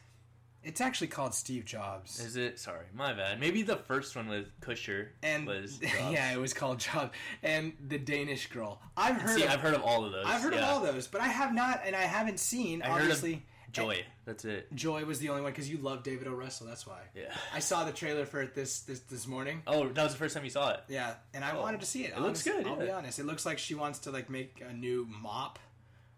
A: It's actually called Steve Jobs.
B: Is it? Sorry, my bad. Maybe the first one with Kusher was Jobs.
A: Yeah, it was called Jobs. And The Danish Girl. I've heard of
B: all of those.
A: I've heard of all those, but I have not, and I haven't seen, obviously.
B: Joy. That's it.
A: Joy was the only one, because you love David O. Russell, that's why.
B: Yeah.
A: I saw the trailer for it this morning.
B: Oh, that was the first time you saw it?
A: Yeah, and I wanted to see it.
B: It looks good,
A: I'll be honest. It looks like she wants to, make a new mop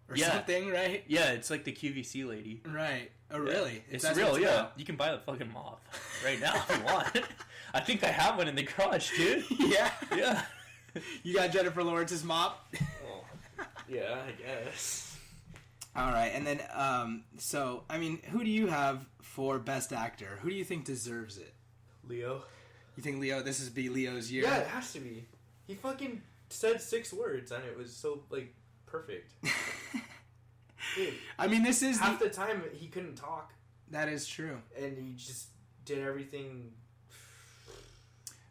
A: or something, right?
B: Yeah, it's like the QVC lady.
A: Right. Oh, really?
B: It's real, yeah. About? You can buy the fucking mop right now if you want. I think I have one in the garage, dude.
A: Yeah?
B: Yeah.
A: You got Jennifer Lawrence's mop?
B: Oh. Yeah, I guess.
A: All right, and then, so, I mean, who do you have for Best Actor? Who do you think deserves it?
B: Leo.
A: You think this is Leo's year?
B: Yeah, it has to be. He fucking said 6 words, and it was so, perfect. Dude,
A: I mean, this is...
B: Half the time, he couldn't talk.
A: That is true.
B: And he just did everything...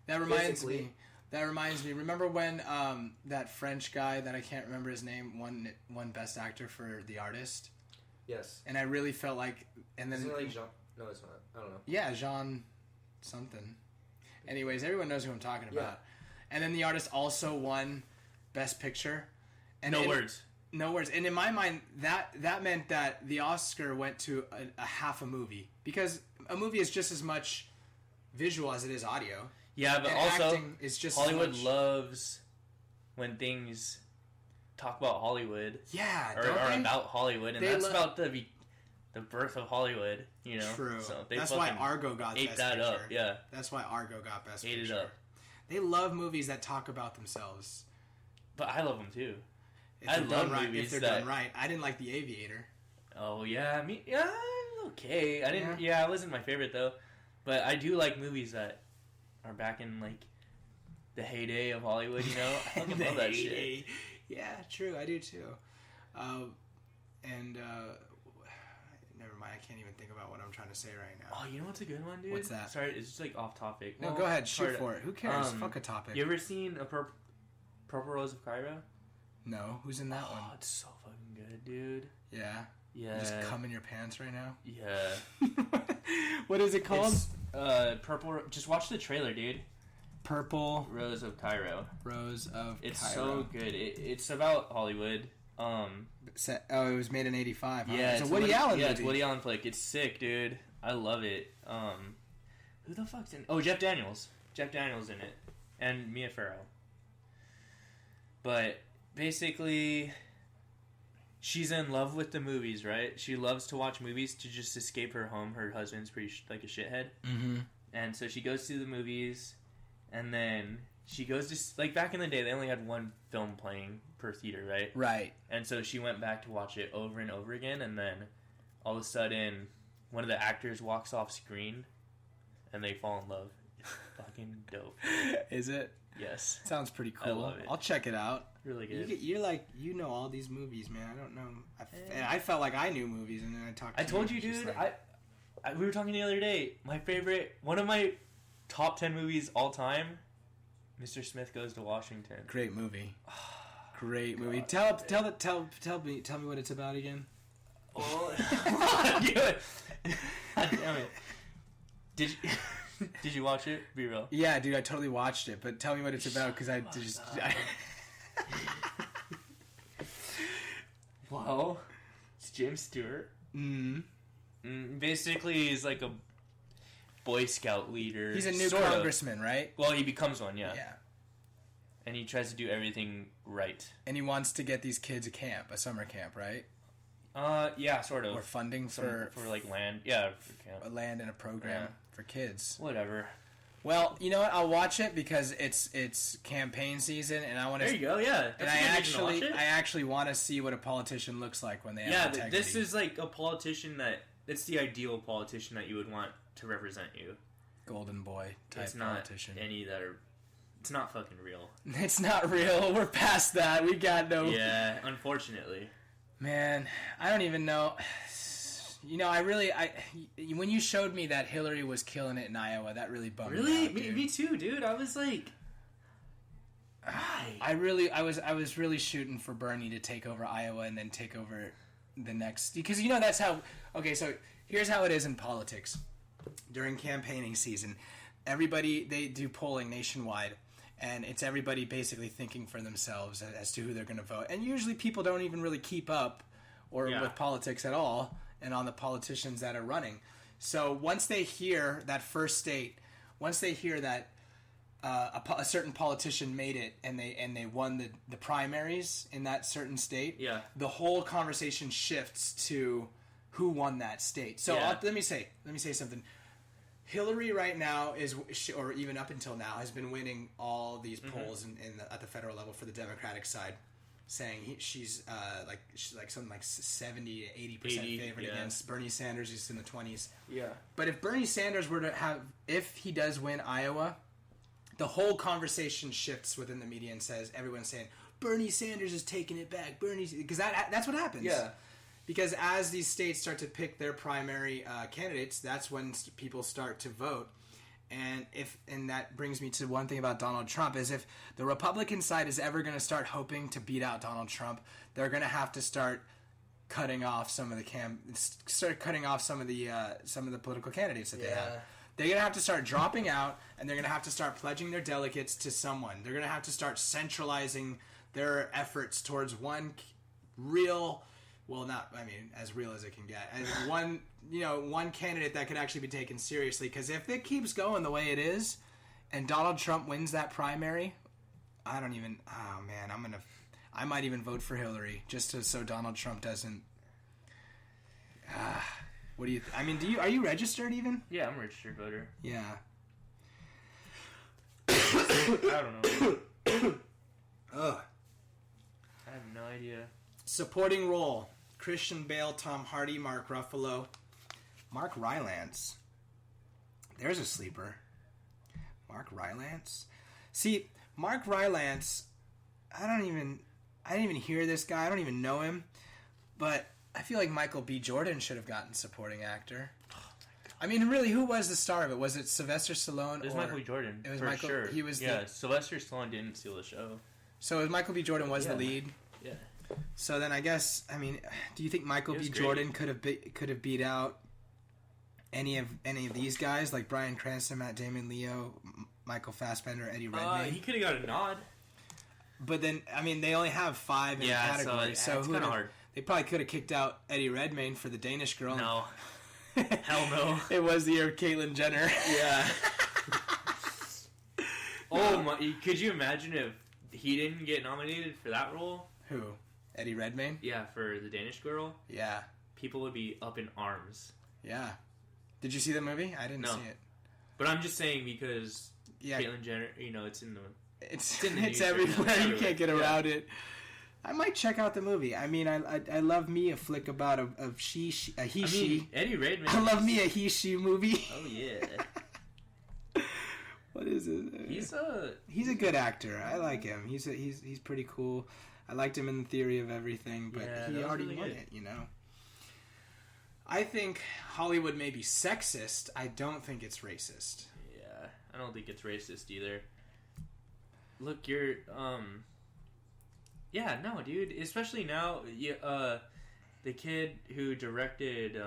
A: That reminds me. Remember when that French guy that I can't remember his name won Best Actor for The Artist?
B: Yes.
A: And I really felt like... And then,
B: isn't it Jean... No, it's not. I don't know.
A: Yeah, Jean something. Anyways, everyone knows who I'm talking about. Yeah. And then The Artist also won Best Picture. And
B: no words.
A: No words. And in my mind, that meant that the Oscar went to a half a movie. Because a movie is just as much visual as it is audio.
B: Yeah, but
A: and
B: also
A: is just
B: Hollywood loves when things talk about Hollywood.
A: Yeah,
B: or about Hollywood, and that's about the birth of Hollywood. You know,
A: true.
B: So
A: that's why Argo got Best Picture.
B: Up. Yeah,
A: that's why Argo got Best Picture.
B: Ate it up.
A: They love movies that talk about themselves.
B: But I love them too.
A: I love movies if they're done right. I didn't like The Aviator.
B: Oh yeah, okay. I didn't. Yeah, it wasn't my favorite though. But I do like movies that are back in the heyday of Hollywood. You know, I fucking love that shit.
A: Yeah, true. I do too. Never mind. I can't even think about what I'm trying to say right now.
B: Oh, you know what's a good one, dude?
A: What's that?
B: Sorry, it's just off topic.
A: No, go ahead. Shoot for it. Who cares? Fuck a topic.
B: You ever seen a Purple Rose of Cairo?
A: No. Who's in that one?
B: Oh, it's so fucking good, dude.
A: Yeah.
B: Yeah.
A: You just cum in your pants right now?
B: Yeah.
A: What is it called?
B: It's, Purple. Just watch the trailer, dude.
A: Purple
B: Rose of Cairo.
A: It's
B: so good. It's about Hollywood.
A: It was made in '85. Huh?
B: Yeah,
A: it's a Woody Allen movie.
B: Yeah, it's Woody Allen flick. It's sick, dude. I love it. Who the fuck's in? Oh, Jeff Daniels. Jeff Daniels in it, and Mia Farrow. But basically, she's in love with the movies, right? She loves to watch movies to just escape her home. Her husband's pretty like a shithead.
A: Mm-hmm.
B: And so she goes to the movies, and then she goes to... back in the day, they only had one film playing per theater, right?
A: Right.
B: And so she went back to watch it over and over again, and then all of a sudden, one of the actors walks off screen, and they fall in love. It's fucking dope.
A: Is it?
B: Yes.
A: Sounds pretty cool.
B: I love it.
A: I'll check it out.
B: Really good.
A: You know all these movies, man. I don't know. I felt like I knew movies, and then I talked to you.
B: I told you, dude. We were talking the other day. One of my top 10 movies all time, Mr. Smith Goes to Washington.
A: Great movie. Great movie. Tell me what it's about again.
B: Oh, God damn it. Did you watch it? Be real.
A: Yeah, dude, I totally watched it, but tell me what it's about, because
B: Well, it's James Stewart.
A: Mm-hmm.
B: Basically, he's like Boy Scout leader.
A: He's a new
B: sort
A: congressman,
B: of.
A: Right?
B: Well, he becomes one, yeah.
A: Yeah.
B: And he tries to do everything right.
A: And he wants to get these kids a summer camp, right?
B: Yeah, sort of.
A: Or funding for
B: like land. Yeah, for camp.
A: A land and a program for kids.
B: Whatever.
A: Well, you know what? I'll watch it because it's campaign season, and I want to.
B: There you go. Yeah,
A: and I actually want to see what a politician looks like when they have integrity.
B: This is like a politician it's the ideal politician that you would want to represent you.
A: Golden boy type
B: it's not
A: politician.
B: Any that are. It's not fucking real.
A: It's not real. We're past that. We got no.
B: Yeah, unfortunately.
A: Man, I don't even know. You know, when you showed me that Hillary was killing it in Iowa, that really bummed me out.
B: Really? Me too, dude. I was like,
A: I was really shooting for Bernie to take over Iowa and then take over the next, because you know that's how. Okay, so here's how it is in politics. During campaigning season, they do polling nationwide, and it's everybody basically thinking for themselves as to who they're going to vote. And usually people don't even really keep up with politics at all, and on the politicians that are running. So once they hear that first state, once they hear that a certain politician made it and they won the primaries in that certain state, the whole conversation shifts to who won that state. So let me say something. Hillary right now or even up until now, has been winning all these polls at the federal level for the Democratic side, saying she's like something like 70 to 80% favorite against Bernie Sanders, who's in the 20s. Yeah. But if Bernie Sanders were to if he does win Iowa, the whole conversation shifts within the media and says, everyone's saying, Bernie Sanders is taking it back. Because that's what happens. Yeah. Because as these states start to pick their primary candidates, that's when people start to vote. And that brings me to one thing about Donald Trump, is if the Republican side is ever going to start hoping to beat out Donald Trump, they're going to have to start cutting off some of the political candidates that they have. They're going to have to start dropping out, and they're going to have to start pledging their delegates to someone. They're going to have to start centralizing their efforts towards one real, well, not, I mean, as real as it can get, and one candidate that could actually be taken seriously. Because if it keeps going the way it is, and Donald Trump wins that primary, I might even vote for Hillary just so Donald Trump doesn't. What do you? Are you registered even?
B: Yeah, I'm a registered voter.
A: Yeah.
B: I don't know.
A: Ugh.
B: I have no idea.
A: Supporting role: Christian Bale, Tom Hardy, Mark Ruffalo, Mark Rylance. There's a sleeper. Mark Rylance. See, Mark Rylance. I didn't even hear this guy. I don't even know him, but I feel like Michael B. Jordan should have gotten supporting actor. I mean, really, who was the star of it? Was it Sylvester Stallone?
B: It was Michael B. Jordan.
A: It was
B: for
A: Michael.
B: Sure.
A: He was.
B: Yeah, Sylvester Stallone didn't steal the show.
A: So Michael B. Jordan was the lead.
B: Yeah.
A: So then I guess, do you think Michael B. Jordan could have beat out any of these guys, like Bryan Cranston, Matt Damon, Leo, Michael Fassbender, Eddie Redmayne?
B: He could have got a nod.
A: But then, they only have 5 in the category, so
B: it's kind of hard.
A: They probably could have kicked out Eddie Redmayne for the Danish Girl.
B: No. Hell no.
A: It was the year of Caitlyn Jenner.
B: Yeah. Oh my! Could you imagine if he didn't get nominated for that role?
A: Who? Eddie Redmayne?
B: Yeah, for the Danish Girl.
A: Yeah.
B: People would be up in arms.
A: Yeah. Did you see the movie? I didn't see it.
B: But I'm just saying because Caitlyn Jenner, it's in the...
A: It's everywhere. You can't get around it. I might check out the movie. I love me a flick about a he she.
B: Eddie Redmayne.
A: I love me a he she movie.
B: Oh yeah.
A: What is it? He's a good actor. I like him. He's pretty cool. I liked him in The Theory of Everything, but he already won it. I think Hollywood may be sexist. I don't think it's racist.
B: Yeah, I don't think it's racist either. Look, you're yeah, no, dude. Especially now, the kid who directed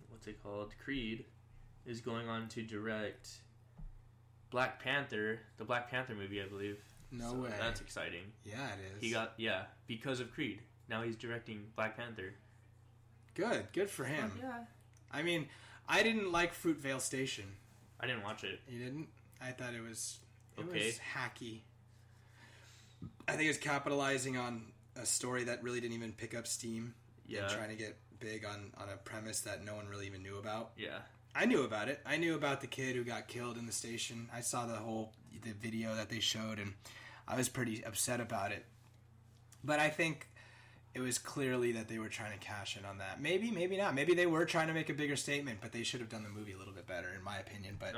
B: what's it called, Creed, is going on to direct Black Panther, the Black Panther movie, I believe.
A: No way.
B: That's exciting.
A: Yeah, it is.
B: He got because of Creed. Now he's directing Black Panther.
A: Good for him.
B: Yeah.
A: I didn't like Fruitvale Station.
B: I didn't watch it.
A: You didn't? I thought it was
B: Okay.
A: was hacky. I think it's capitalizing on a story that really didn't even pick up steam.
B: Yeah.
A: And trying to get big on a premise that no one really even knew about.
B: Yeah.
A: I knew about it. I knew about the kid who got killed in the station. I saw the video that they showed, and I was pretty upset about it. But I think it was clearly that they were trying to cash in on that. Maybe, maybe not. Maybe they were trying to make a bigger statement, but they should have done the movie a little bit better, in my opinion. But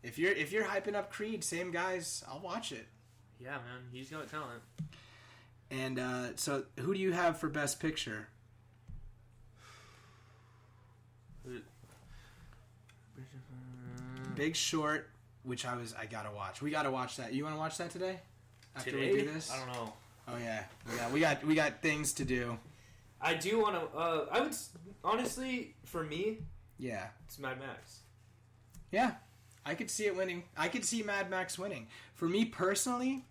A: if you're hyping up Creed, same guys, I'll watch it.
B: Yeah, man, he's got talent.
A: And so, who do you have for Best Picture? Big Short, which I gotta watch. We gotta watch that. You want to watch that today? After
B: Today?
A: we do this?
B: I don't know.
A: Oh yeah, we got things to do.
B: I do want to. I would honestly, for me,
A: Yeah,
B: it's Mad Max.
A: yeah. I could see it winning. I could see Mad Max winning. For me personally,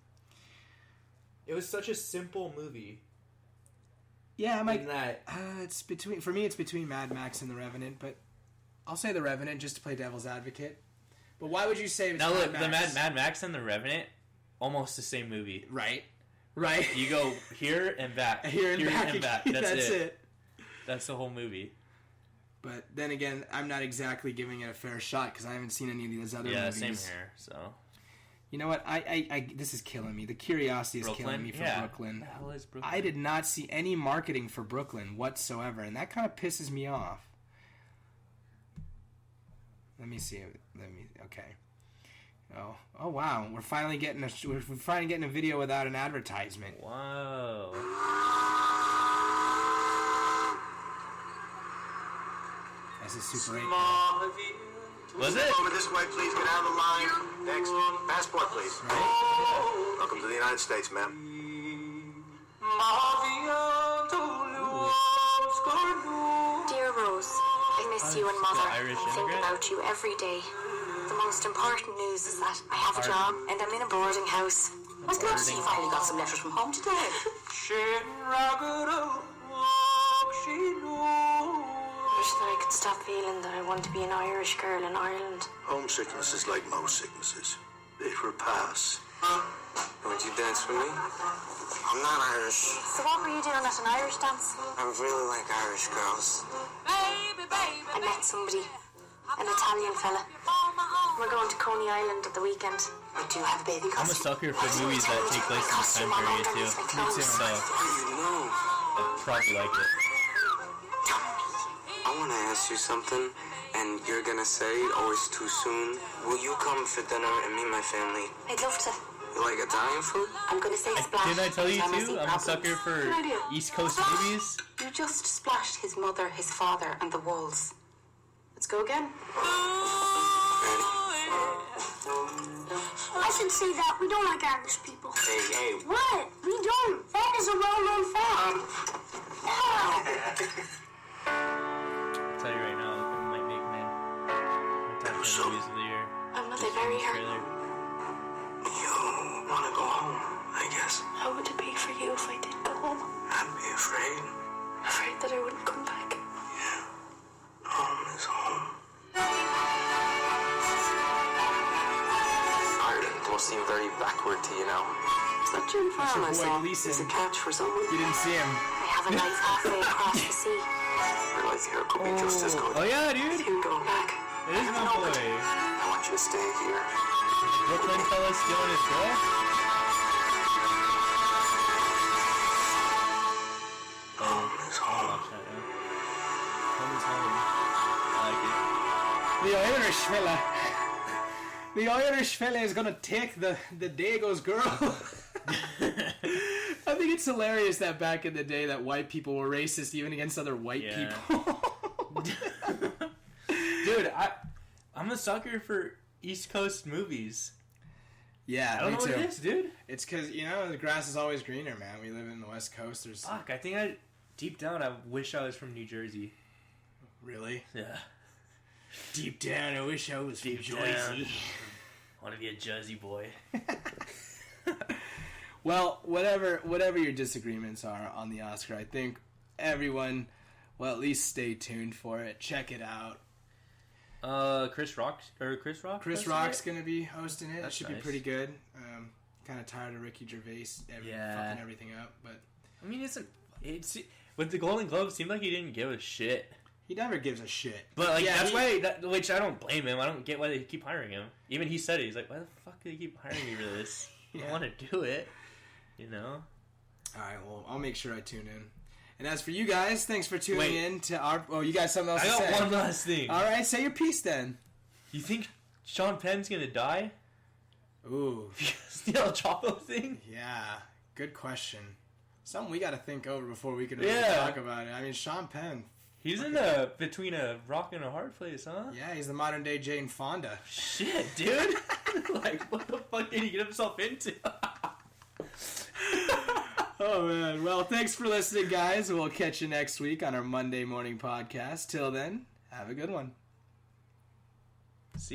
B: It was such a simple movie.
A: yeah, I might.
B: In that,
A: It's between. For me, it's between Mad Max and The Revenant, but I'll say The Revenant just to play devil's advocate. But why would you say it's
B: now
A: Mad
B: look,
A: Max?
B: the Mad Max and the Revenant, almost the same movie.
A: Right.
B: You go here and back,
A: Here and back. That's it.
B: That's the whole movie.
A: But then again, I'm not exactly giving it a fair shot because I haven't seen any of these other movies.
B: Yeah, same here. So
A: you know what? I this is killing me. The curiosity is
B: Brooklyn?
A: killing me for
B: Yeah.
A: Brooklyn.
B: What the hell is Brooklyn?
A: I did not see any marketing for Brooklyn whatsoever, and that kind of pisses me off. Let me see. Okay. Oh wow! We're finally getting a video without an advertisement.
B: Whoa.
A: That's a Super 8.
B: Was it?
E: Over this way, please. Get out of the line. Next. Passport, please.
A: Right?
E: Welcome to the United States, ma'am.
D: Dear Rose, I miss you and Mother.
B: Irish
D: I think
B: immigrant?
D: about you every day. The most important news is that I have a job and I'm in a boarding house. I was glad to see you finally got some letters from home today. I wish that I could stop feeling that I want to be an Irish girl in Ireland.
E: Homesickness is like most sicknesses. It will pass.
C: Would you dance with me?
E: I'm not Irish.
D: So what were you doing at an Irish dance?
C: I really like Irish girls.
D: I met somebody, an Italian fella. We're going to Coney Island at the weekend. I do have a baby
B: I'm a
D: costume.
B: sucker for movies that take place in this time period too. So I probably like it.
C: I want to ask you something, and you're gonna say, oh, it's too soon. Will you come for dinner and meet my family?
D: I'd love to.
C: You like Italian food?
D: I'm going to say splash.
B: Didn't I tell you
D: every time I
B: too?
D: see
B: I'm a
D: problems.
B: sucker for
D: Good idea.
B: East Coast
D: Splash.
B: movies.
D: You just splashed his mother, his father, and the walls. Let's go again.
C: Ready?
F: I should say that we don't like Irish people.
C: Hey.
F: What? We don't. That is a well-known fact.
B: I'll tell you right now, it might make my top 10 movies of the year.
D: I'm not very hurt.
B: Trailer.
C: You want to go home, I guess.
D: How would it be for you if I did go home?
C: I'd be afraid.
D: Afraid that I wouldn't come back.
C: Yeah. Home is home. Ireland must seem very backward to you now.
D: Is that Jim Farr I
A: boy,
D: saw?
A: Gleason.
D: There's a couch for someone.
A: You didn't see him.
D: I have a life halfway across the sea.
C: Your life here could be just as good.
B: Oh yeah, dude.
D: You go back.
B: It is my boy.
C: I want you to stay here.
B: Brooklyn fella stealing his girl?
C: Home is home.
B: Watch that, yeah. Home is home. I like it.
A: The Irish fella. The Irish fella is gonna take the Dago's girl. I think it's hilarious that back in the day that white people were racist even against other white
B: Yeah.
A: people.
B: Dude, I'm a sucker for East Coast movies.
A: Yeah,
B: I don't
A: me
B: know
A: too.
B: what it is, dude.
A: It's because, the grass is always greener, man. We live in the West Coast. There's...
B: Fuck, I think deep down, I wish I was from New Jersey.
A: Really?
B: Yeah.
A: Deep down, I wish I was
B: Deep
A: from
B: down.
A: Jersey.
B: I want to be a Jersey boy.
A: Well, whatever your disagreements are on the Oscar, I think everyone will at least stay tuned for it. Check it out.
B: Chris Rock.
A: Chris Rock's gonna be hosting it. That should
B: nice.
A: be pretty good. Kind of tired of Ricky Gervais fucking everything up, but
B: I mean, it's with the Golden Globes. Seemed like he didn't give a shit.
A: He never gives a shit.
B: But like which I don't blame him. I don't get why they keep hiring him. Even he said it. He's like, why the fuck do they keep hiring me for this? I don't want to do it. You know.
A: All right. Well, I'll make sure I tune in. And as for you guys, thanks for tuning in to our... Oh, you got something else to say?
B: I got one last thing.
A: All right, say your piece then.
B: You think Sean Penn's going to die?
A: Ooh.
B: The El Chapo thing?
A: Yeah, good question. Something we got to think over before we can really talk about it. I mean, Sean Penn.
B: He's between a rock and a hard place, huh?
A: Yeah, he's the modern day Jane Fonda.
B: Shit, dude. Like, what the fuck did he get himself into?
A: Oh, man. Well, thanks for listening, guys. We'll catch you next week on our Monday morning podcast. Till then, have a good one.